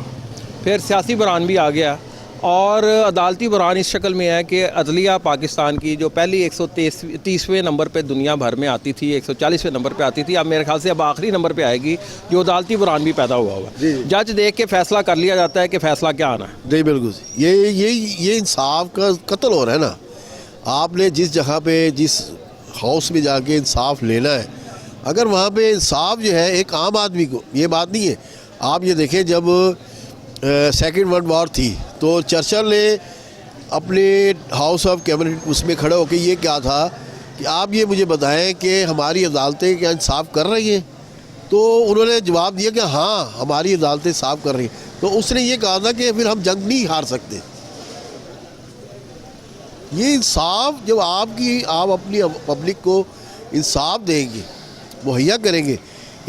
Speaker 1: फिर सियासी बुरान भी आ गया, और अदालती बुरान इस शक्ल में है कि अदलिया पाकिस्तान की जो पहली 130वें नंबर पे दुनिया भर में आती थी, 140वें नंबर पे आती थी, अब मेरे ख्याल से अब आखिरी नंबर पे आएगी, जो अदालती बुरान भी पैदा हुआ जज देख के फैसला कर लिया जाता है कि फ़ैसला क्या आना है।
Speaker 11: नहीं, बिल्कुल ये इंसाफ का कत्ल हो रहा है ना। आपने जिस जगह पे जिस हाउस में जाके इंसाफ लेना है, अगर वहाँ पे इंसाफ जो है एक आम आदमी को, ये बात नहीं है, आप ये देखें जब सेकेंड वर्ल्ड वॉर थी तो चर्चिल ने अपने हाउस ऑफ कैबिनेट उसमें खड़े होकर ये क्या था कि आप ये मुझे बताएं कि हमारी अदालतें क्या इंसाफ कर रही हैं? तो उन्होंने जवाब दिया कि हाँ हमारी अदालतें साफ कर रही हैं। तो उसने ये कहा था कि फिर हम जंग नहीं हार सकते। ये इंसाफ जब आप अपनी पब्लिक को इंसाफ देंगे, मुहैया करेंगे,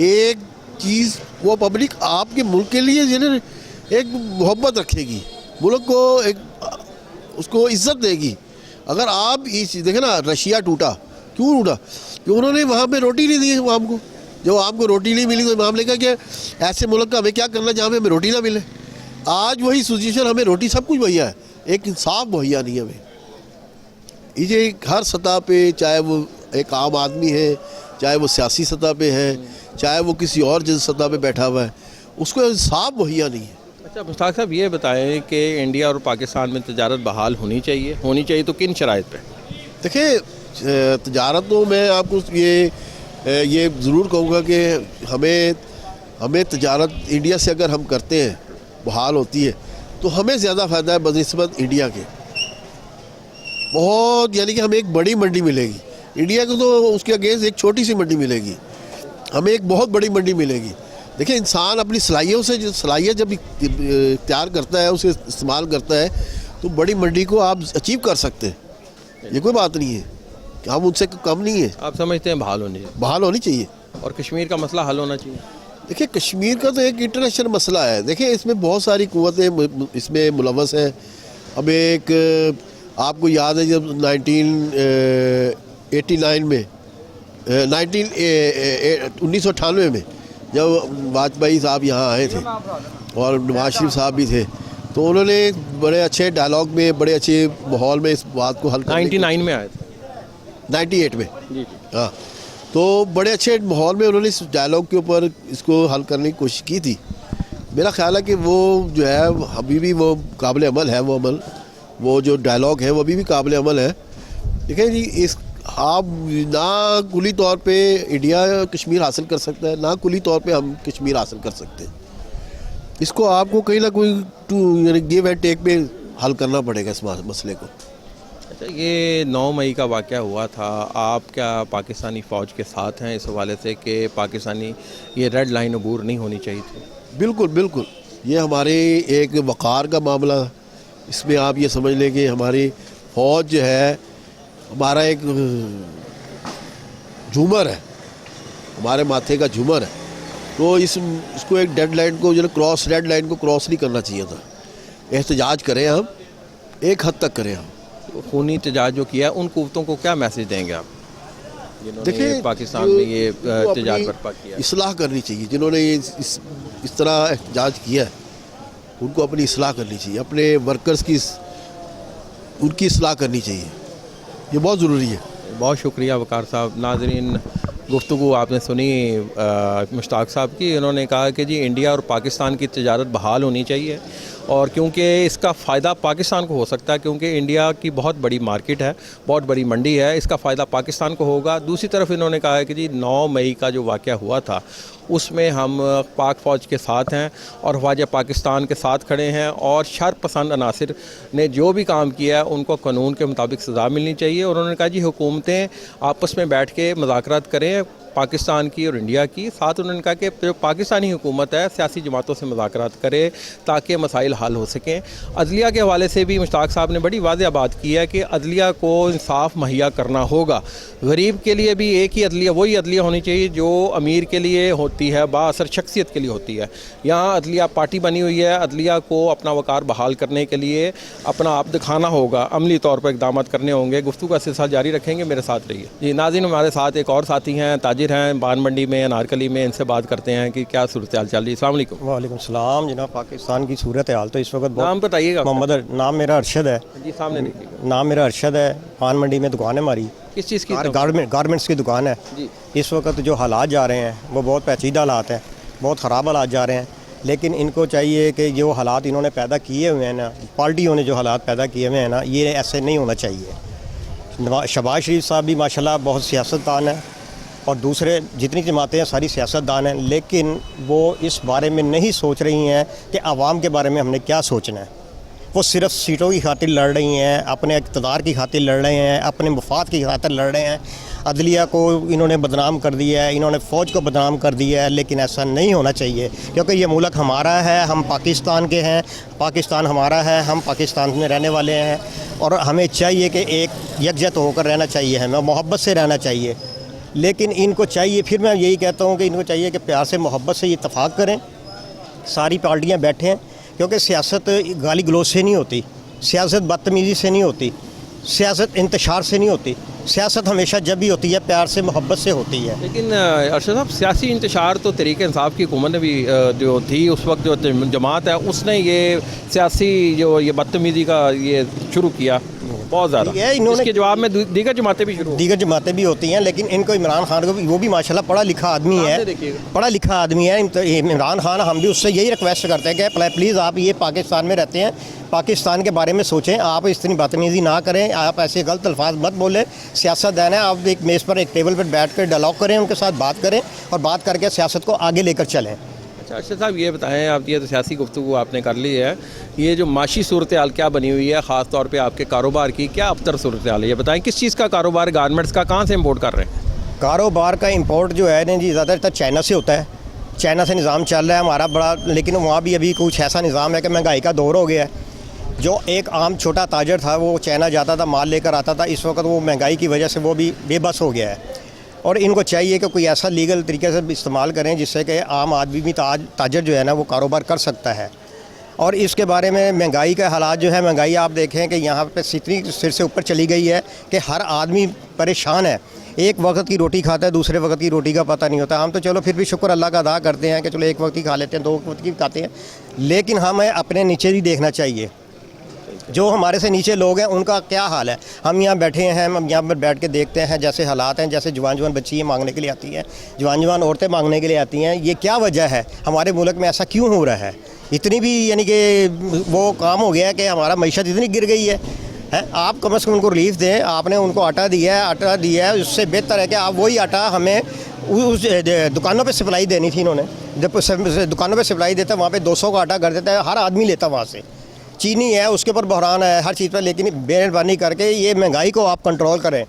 Speaker 11: एक चीज़ वो पब्लिक आपके मुल्क के लिए जो है एक मोहब्बत रखेगी, मुल्क को एक उसको इज्जत देगी। अगर आप इस देखें ना, रशिया टूटा, क्यों टूटा? क्योंकि उन्होंने वहाँ पे रोटी नहीं दी आवाम को। जब आपको रोटी नहीं मिली तो इमाम ने कहा कि ऐसे मुल्क का हमें क्या करना जहाँ पे हमें रोटी ना मिले। आज वही सिचुएशन, हमें रोटी सब कुछ मुहैया है, एक इंसाफ मुहैया नहीं हमें। ये हर सतह पे, चाहे वो एक आम आदमी है, चाहे वो सियासी सतह पे है, चाहे वो किसी और जिस सतह पे बैठा हुआ है, उसको इंसाफ मुहैया नहीं है।
Speaker 1: अच्छा मुश्ताक साहब, ये बताएं कि इंडिया और पाकिस्तान में तजारत बहाल होनी चाहिए तो किन शराइत पे?
Speaker 11: देखिए तजारत तो मैं आपको ये ज़रूर कहूँगा कि हमें तजारत इंडिया से अगर हम करते हैं, बहाल होती है, तो हमें ज़्यादा फ़ायदा है बनिस्बत इंडिया के। बहुत, यानी कि हमें एक बड़ी मंडी मिलेगी। इंडिया को तो उसके अगेंस्ट एक छोटी सी मंडी मिलेगी, हमें एक बहुत बड़ी मंडी मिलेगी। देखिए इंसान अपनी सलाहियत जब इख्तियार करता है, उसे इस्तेमाल करता है, तो बड़ी मंडी को आप अचीव कर सकते हैं। ये कोई बात नहीं है कि हम उनसे कम नहीं है।
Speaker 1: आप समझते हैं बहाल होनी चाहिए और कश्मीर का मसला हल होना चाहिए?
Speaker 11: देखिए कश्मीर का तो एक इंटरनेशनल मसला है। देखिए इसमें बहुत सारी कुव्वतें इसमें मुलव्वस हैं। अब एक आपको याद है जब 1989 में 1998 में जब वाजपेयी साहब यहाँ आए थे और नवाज शरीफ साहब भी थे, तो उन्होंने बड़े अच्छे डायलॉग में, बड़े अच्छे माहौल में इस बात को हल
Speaker 1: 99 में आए थे,
Speaker 11: 98 में, हाँ, तो बड़े अच्छे माहौल में उन्होंने इस डायलॉग के ऊपर इसको हल करने की कोशिश की थी। मेरा ख्याल है कि वो जो है अभी भी वो काबिल अमल है, वो जो डायलॉग है वो अभी भी काबिल अमल है। देखिए जी, इस आप ना कुली तौर पे इंडिया कश्मीर हासिल कर सकता है, ना कुली तौर पे हम कश्मीर हासिल कर सकते हैं। इसको आपको कहीं ना कोई गिव एंड टेक पे हल करना पड़ेगा इस मसले को।
Speaker 1: अच्छा, ये 9 मई का वाक़या हुआ था, आप क्या पाकिस्तानी फ़ौज के साथ हैं इस हवाले से कि पाकिस्तानी ये रेड लाइन अबूर नहीं होनी चाहिए थी?
Speaker 11: बिल्कुल बिल्कुल, ये हमारे एक वक़ार का मामला। इसमें आप ये समझ लें कि हमारी फ़ौज जो है हमारा एक झूमर है, हमारे माथे का झूमर है। तो इसको एक रेड लाइन को रेड लाइन को क्रॉस नहीं करना चाहिए था। एहतजाज करें हम, एक हद तक करें हम।
Speaker 1: खूनी एहतजाज जो किया, उन कुव्वतों को क्या मैसेज देंगे आप,
Speaker 11: देखिए
Speaker 1: पाकिस्तान में ये एहतजाज बर्पा किया?
Speaker 11: इस्लाह करनी चाहिए। जिन्होंने ये इस तरह एहतजाज किया है, उनको अपनी इस्लाह करनी चाहिए, अपने वर्कर्स की उनकी इस्लाह करनी चाहिए। ये बहुत ज़रूरी है।
Speaker 1: बहुत शुक्रिया वकार साहब। नाज़रीन, गुफ्तगू आपने सुनी मुश्ताक साहब की। उन्होंने कहा कि जी इंडिया और पाकिस्तान की तजारत बहाल होनी चाहिए, और क्योंकि इसका फ़ायदा पाकिस्तान को हो सकता है, क्योंकि इंडिया की बहुत बड़ी मार्केट है, बहुत बड़ी मंडी है, इसका फ़ायदा पाकिस्तान को होगा। दूसरी तरफ इन्होंने कहा है कि जी 9 मई का जो वाक़या हुआ था उसमें हम पाक फ़ौज के साथ हैं और ख्वाजा पाकिस्तान के साथ खड़े हैं, और शर पसंद अनासिर ने जो भी काम किया है उनको कानून के मुताबिक सज़ा मिलनी चाहिए। और उन्होंने कहा जी हुकूमतें आपस में बैठ के मुज़ाकरात करें, पाकिस्तान की और इंडिया की। साथ उन्होंने कहा कि जो पाकिस्तानी हुकूमत है सियासी जमातों से मुज़ाकरात करे ताकि मसाइल हल हो सकें। अदलिया के हवाले से भी मुश्ताक साहब ने बड़ी वाज़ेह बात की है कि अदलिया को इंसाफ मुहैया करना होगा। गरीब के लिए भी एक ही अदलिया, वही अदलिया होनी चाहिए जो अमीर के लिए होती है, बाअसर शख्सियत के लिए होती है। यहाँ अदलिया पार्टी बनी हुई है, अदलिया को अपना वकार बहाल करने के लिए अपना आप दिखाना होगा, अमली तौर पर इक़दाम करने होंगे। गुफ्तगू का सिलसिला जारी रखेंगे, मेरे साथ रहिए। जी नाज़रीन, हमारे साथ एक और साथी हैं, ताजिर हैं बान मंडी में, अनारकली में। इनसे बात करते हैं कि क्या सूरत हाल चल रही है। अस्सलाम वालेकुम।
Speaker 12: वालेकुम सलाम जनाब। पाकिस्तान की सूरत हाल तो इस वक्त
Speaker 1: नाम बताइएगा।
Speaker 12: मोहम्मद, नाम मेरा अरशद है
Speaker 1: जी, सामने देखिएगा।
Speaker 12: नाम मेरा अरशद है। पान मंडी में दुकान है हमारी,
Speaker 1: किस चीज़ की?
Speaker 12: गारमेंट्स की दुकान है
Speaker 1: जी।
Speaker 12: इस वक्त जो हालात जा रहे हैं वो बहुत पेचीदा हालात हैं, बहुत ख़राब हालात जा रहे हैं। लेकिन इनको चाहिए कि जो हालात इन्होंने पैदा किए हुए हैं ना, पार्टियों ने जो हालात पैदा किए हुए हैं ना, ये ऐसे नहीं होना चाहिए। शहबाज शरीफ साहब भी माशाल्लाह बहुत सियासतदान है, और दूसरे जितनी जमातें हैं सारी सियासतदान हैं, लेकिन वो इस बारे में नहीं सोच रही हैं कि आवाम के बारे में हमने क्या सोचना है। वो सिर्फ सीटों की खातिर लड़ रही हैं, अपने इक़्तिदार की खातिर लड़ रहे हैं, अपने मफाद की खातिर लड़ रहे हैं। अदलिया को इन्होंने बदनाम कर दिया है, इन्होंने फ़ौज को बदनाम कर दिया है, लेकिन ऐसा नहीं होना चाहिए क्योंकि ये मुल्क हमारा है, हम पाकिस्तान के हैं, पाकिस्तान हमारा है, हम पाकिस्तान में रहने वाले हैं और हमें चाहिए कि एक यकजहत होकर रहना चाहिए, हमें मोहब्बत से रहना चाहिए। लेकिन इनको चाहिए, फिर मैं यही कहता हूँ कि इनको चाहिए कि प्यार से मोहब्बत से इत्तफ़ाक़ करें, सारी पार्टियाँ बैठें, क्योंकि सियासत गाली गलौज से नहीं होती, सियासत बदतमीज़ी से नहीं होती, सियासत इंतशार से नहीं होती, सियासत हमेशा जब भी होती है प्यार से मोहब्बत से होती है।
Speaker 1: लेकिन अरशद साहब, सियासी इंतशार तो तहरीक इंसाफ की हुकूमत ने भी जो थी उस वक्त, जो जमात है उसने ये सियासी जो ये बदतमीज़ी का ये शुरू किया बहुत ज़्यादा। इसके जवाब में दीगर जमातें भी दीगर
Speaker 12: जमातें भी होती हैं, लेकिन इनको इमरान खान को भी, वो भी माशाल्लाह पढ़ा लिखा आदमी है, पढ़ा लिखा आदमी है इमरान खान। हम भी उससे यही रिक्वेस्ट करते हैं कि प्लीज़ आप ये पाकिस्तान में रहते हैं, पाकिस्तान के बारे में सोचें, आप इतनी बदतमीज़ी ना करें, आप ऐसे गलत अल्फाज मत बोलें। सियासतदान है, आप एक मेज़ पर एक टेबल पर बैठ कर डायलॉग करें, उनके साथ बात करें और बात करके सियासत को आगे लेकर चलें।
Speaker 1: अच्छा अरशद साहब, ये बताएं, आप ये तो सियासी गुफ्तगू आपने कर ली है, ये जो माशी सूरत हाल क्या बनी हुई है, ख़ास तौर पे आपके कारोबार की क्या अबतर सूरत हाल है, ये बताएं। किस चीज़ का कारोबार, गारमेंट्स का, कहाँ से इम्पोर्ट कर रहे हैं?
Speaker 12: कारोबार का इंपोर्ट जो है ना जी, ज़्यादातर चाइना से होता है, चाइना से निज़ाम चल रहा है हमारा बड़ा, लेकिन वहाँ भी अभी कुछ ऐसा निज़ाम है कि महंगाई का दौर हो गया है। जो एक आम छोटा ताजर था वो चाइना जाता था, माल लेकर आता था, इस वक्त वो महंगाई की वजह से वो भी बेबस हो गया है और इनको चाहिए कि कोई ऐसा लीगल तरीके से इस्तेमाल करें जिससे कि आम आदमी भी ताजर जो है ना वो कारोबार कर सकता है। और इसके बारे में महंगाई का हालात जो है, महंगाई आप देखें कि यहाँ पे इतनी सिर से ऊपर चली गई है कि हर आदमी परेशान है। एक वक्त की रोटी खाता है, दूसरे वक्त की रोटी का पता नहीं होता। हम तो चलो फिर भी शुक्र अल्लाह का अदा करते हैं कि चलो एक वक्त की खा लेते हैं, दो वक्त की खाते हैं, लेकिन हमें अपने नीचे भी देखना चाहिए, जो हमारे से नीचे लोग हैं उनका क्या हाल है। हम यहाँ बैठे हैं, हम यहाँ पर बैठ के देखते हैं जैसे हालात हैं, जैसे जवान बच्चियाँ मांगने के लिए आती हैं, जवान औरतें मांगने के लिए आती हैं। ये क्या वजह है, हमारे मुल्क में ऐसा क्यों हो रहा है? इतनी भी यानी कि वो काम हो गया है कि हमारा मईशत इतनी गिर गई है। आप कम से कम उनको रिलीफ दें। आपने उनको आटा दिया है, उससे बेहतर है कि आप वही आटा हमें उस दुकानों पे सप्लाई देनी थी। इन्होंने जब दुकानों पे सप्लाई देता है वहाँ पे 200 का आटा कर देता है, हर आदमी लेता वहाँ से। चीनी है उसके ऊपर बहरान है हर चीज़ पर, लेकिन मेहरबानी करके ये महंगाई को आप कंट्रोल करें।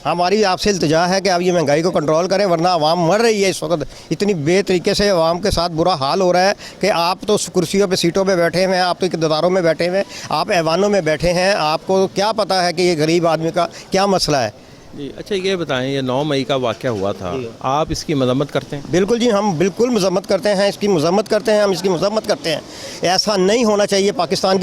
Speaker 12: हमारी आपसे इल्तिजा है कि आप ये महंगाई को कंट्रोल करें, वरना आवाम मर रही है इस वक्त। इतनी बेतरीके से आवाम के साथ बुरा हाल हो रहा है कि आप तो कुर्सियों पे, सीटों पे बैठे हुए हैं, आप तो इक़्तिदारों में बैठे हुए हैं, आप ऐवानों में बैठे हैं, आपको क्या पता है कि ये गरीब आदमी का क्या मसला है
Speaker 1: जी। अच्छा ये बताएं, ये 9 मई का वाक़या हुआ था, आप इसकी मजम्मत करते हैं?
Speaker 12: बिल्कुल जी, हम बिल्कुल मजम्मत करते हैं, इसकी मजम्मत करते हैं, हम इसकी मजम्मत करते हैं। ऐसा नहीं होना चाहिए। पाकिस्तान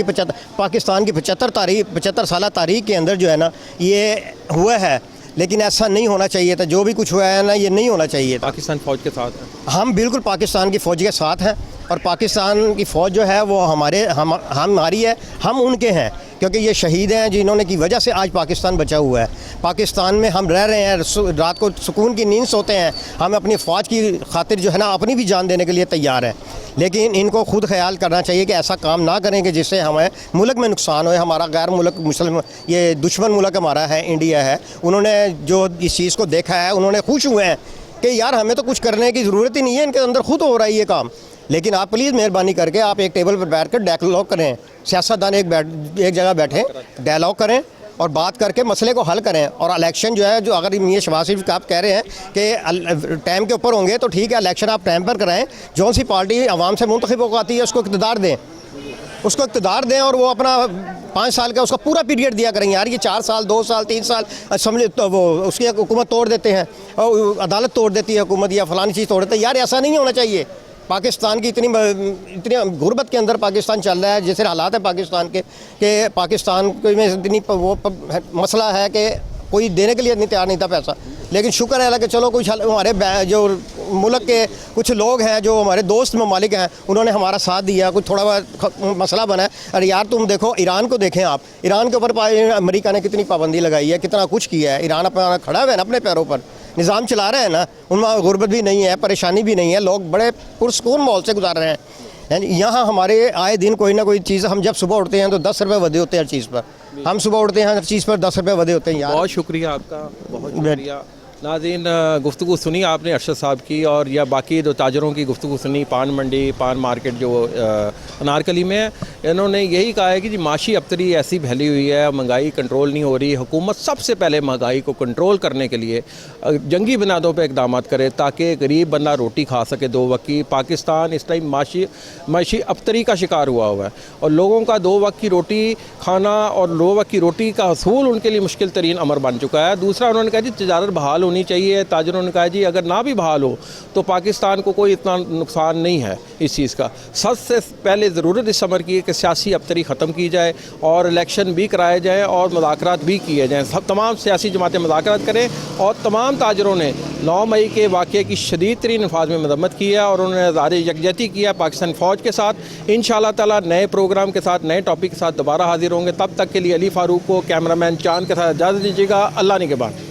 Speaker 12: की 75 साल तारीख के अंदर जो है ना ये हुआ है, लेकिन ऐसा नहीं होना चाहिए था। जो भी कुछ हुआ है ना ये नहीं होना चाहिए।
Speaker 1: पाकिस्तान फ़ौज के साथ है,
Speaker 12: हम बिल्कुल पाकिस्तान की फ़ौज के साथ हैं और पाकिस्तान की फ़ौज जो है वो हमारी है, हम उनके हैं, क्योंकि ये शहीद हैं जिन्होंने की वजह से आज पाकिस्तान बचा हुआ है। पाकिस्तान में हम रह रहे हैं, रात को सुकून की नींद सोते हैं, हम अपनी फ़ौज की खातिर जो है ना अपनी भी जान देने के लिए तैयार हैं। लेकिन इनको खुद ख्याल करना चाहिए कि ऐसा काम ना करें कि जिससे हमें मुल्क में नुकसान हो। हमारा गैर मुल्क मुस्लिम, ये दुश्मन मुल्क हमारा है, इंडिया है, उन्होंने जो इस चीज़ को देखा है उन्होंने खुश हुए हैं कि यार हमें तो कुछ करने की ज़रूरत ही नहीं है, इनके अंदर खुद हो रहा है ये काम। लेकिन आप प्लीज़ मेहरबानी करके आप एक टेबल पर बैठ कर डायलॉग करें, सियासतदान एक जगह बैठें, डायलॉग करें और बात करके मसले को हल करें। और इलेक्शन जो है, जो अगर मियां शहबाज शरीफ का आप कह रहे हैं कि टाइम के ऊपर होंगे तो ठीक है, इलेक्शन आप टाइम पर कराएं। जौन सी पार्टी आवाम से मुंतखब होकर आती है उसको इक़्तिदार दें, और वो अपना 5 साल का उसका पूरा पीरियड दिया करें। यार ये 4 साल, 2 साल, 3 साल असम्बली तो वो उसकी हुकूमत तोड़ देते हैं, और अदालत तोड़ देती है हुकूमत, या फलानी चीज़ तोड़ देते हैं। यार ऐसा नहीं होना चाहिए। पाकिस्तान की इतनी गुर्बत के अंदर पाकिस्तान चल रहा है, जैसे हालात है पाकिस्तान के पाकिस्तान में इतनी वो मसला है कि कोई देने के लिए नहीं तैयार नहीं था पैसा। लेकिन शुक्र है कि चलो कुछ हमारे जो मुल्क के कुछ लोग हैं जो हमारे दोस्त ममालिक हैं उन्होंने हमारा साथ दिया, कुछ थोड़ा बहुत मसला बना है। अरे यार तुम देखो ईरान को देखें आप, ईरान के ऊपर अमेरिका ने कितनी पाबंदी लगाई है, कितना कुछ किया है। ईरान अपना खड़ा हुआ है ना अपने पैरों पर, निज़ाम चला रहे हैं ना, उनमें गुर्बत भी नहीं है, परेशानी भी नहीं है, लोग बड़े पुरसकून माहौल से गुजार रहे हैं। यहाँ हमारे आए दिन कोई ना कोई चीज़, हम जब सुबह उठते हैं तो 10 रुपये वधे होते हैं हर चीज़ पर। हम सुबह उठते हैं हर चीज़ पर 10 रुपये वधे होते हैं। यार
Speaker 1: बहुत शुक्रिया आपका, बहुत शुक्रिया। नाज़रीन, गुफ्तगू सुनी आपने अरशद साहब की, और या बाकी जो ताजरों की गुफ्तगू सुनी पान मंडी, पान मार्केट जो अनारकली में है। इन्होंने यही कहा है कि जी माशी अबतरी ऐसी फैली हुई है, महंगाई कंट्रोल नहीं हो रही। हुकूमत सबसे पहले महंगाई को कंट्रोल करने के लिए जंगी बुनियादों पर इकदाम करे ताकि गरीब बंदा रोटी खा सके दो वक्त की। पाकिस्तान इस टाइम माशी अबतरी का शिकार हुआ है, और लोगों का दो वक्त की रोटी खाना और दो वक्त की रोटी का हसूल उनके लिए मुश्किल तरीन अमर बन चुका है। दूसरा, उन्होंने कहा जी तजारत बहाल होनी चाहिए। ताजरों ने कहा जी अगर ना भी बहाल हो तो पाकिस्तान को कोई इतना नुकसान नहीं है इस चीज़ का। सबसे पहले ज़रूरत इस अमर की है कि सियासी अबतरी ख़त्म की जाए और इलेक्शन भी कराए जाए और मुज़ाकरात भी किए जाएँ। सब तमाम सियासी जमातें मुज़ाकरात करें, और तमाम ताजरों ने 9 मई के वाक़े की शदीद तरीन अल्फाज में मज़म्मत की है, और उन्होंने ज़ाहिर यकजहती किया पाकिस्तान फ़ौज के साथ। इंशाअल्लाह ताला नए प्रोग्राम के साथ, नए टॉपिक के साथ दोबारा हाजिर होंगे। तब तक के लिए अली फ़ारूक को, कैमरामैन चांद के साथ इजाज़त दीजिएगा। अल्लाह निगहबान।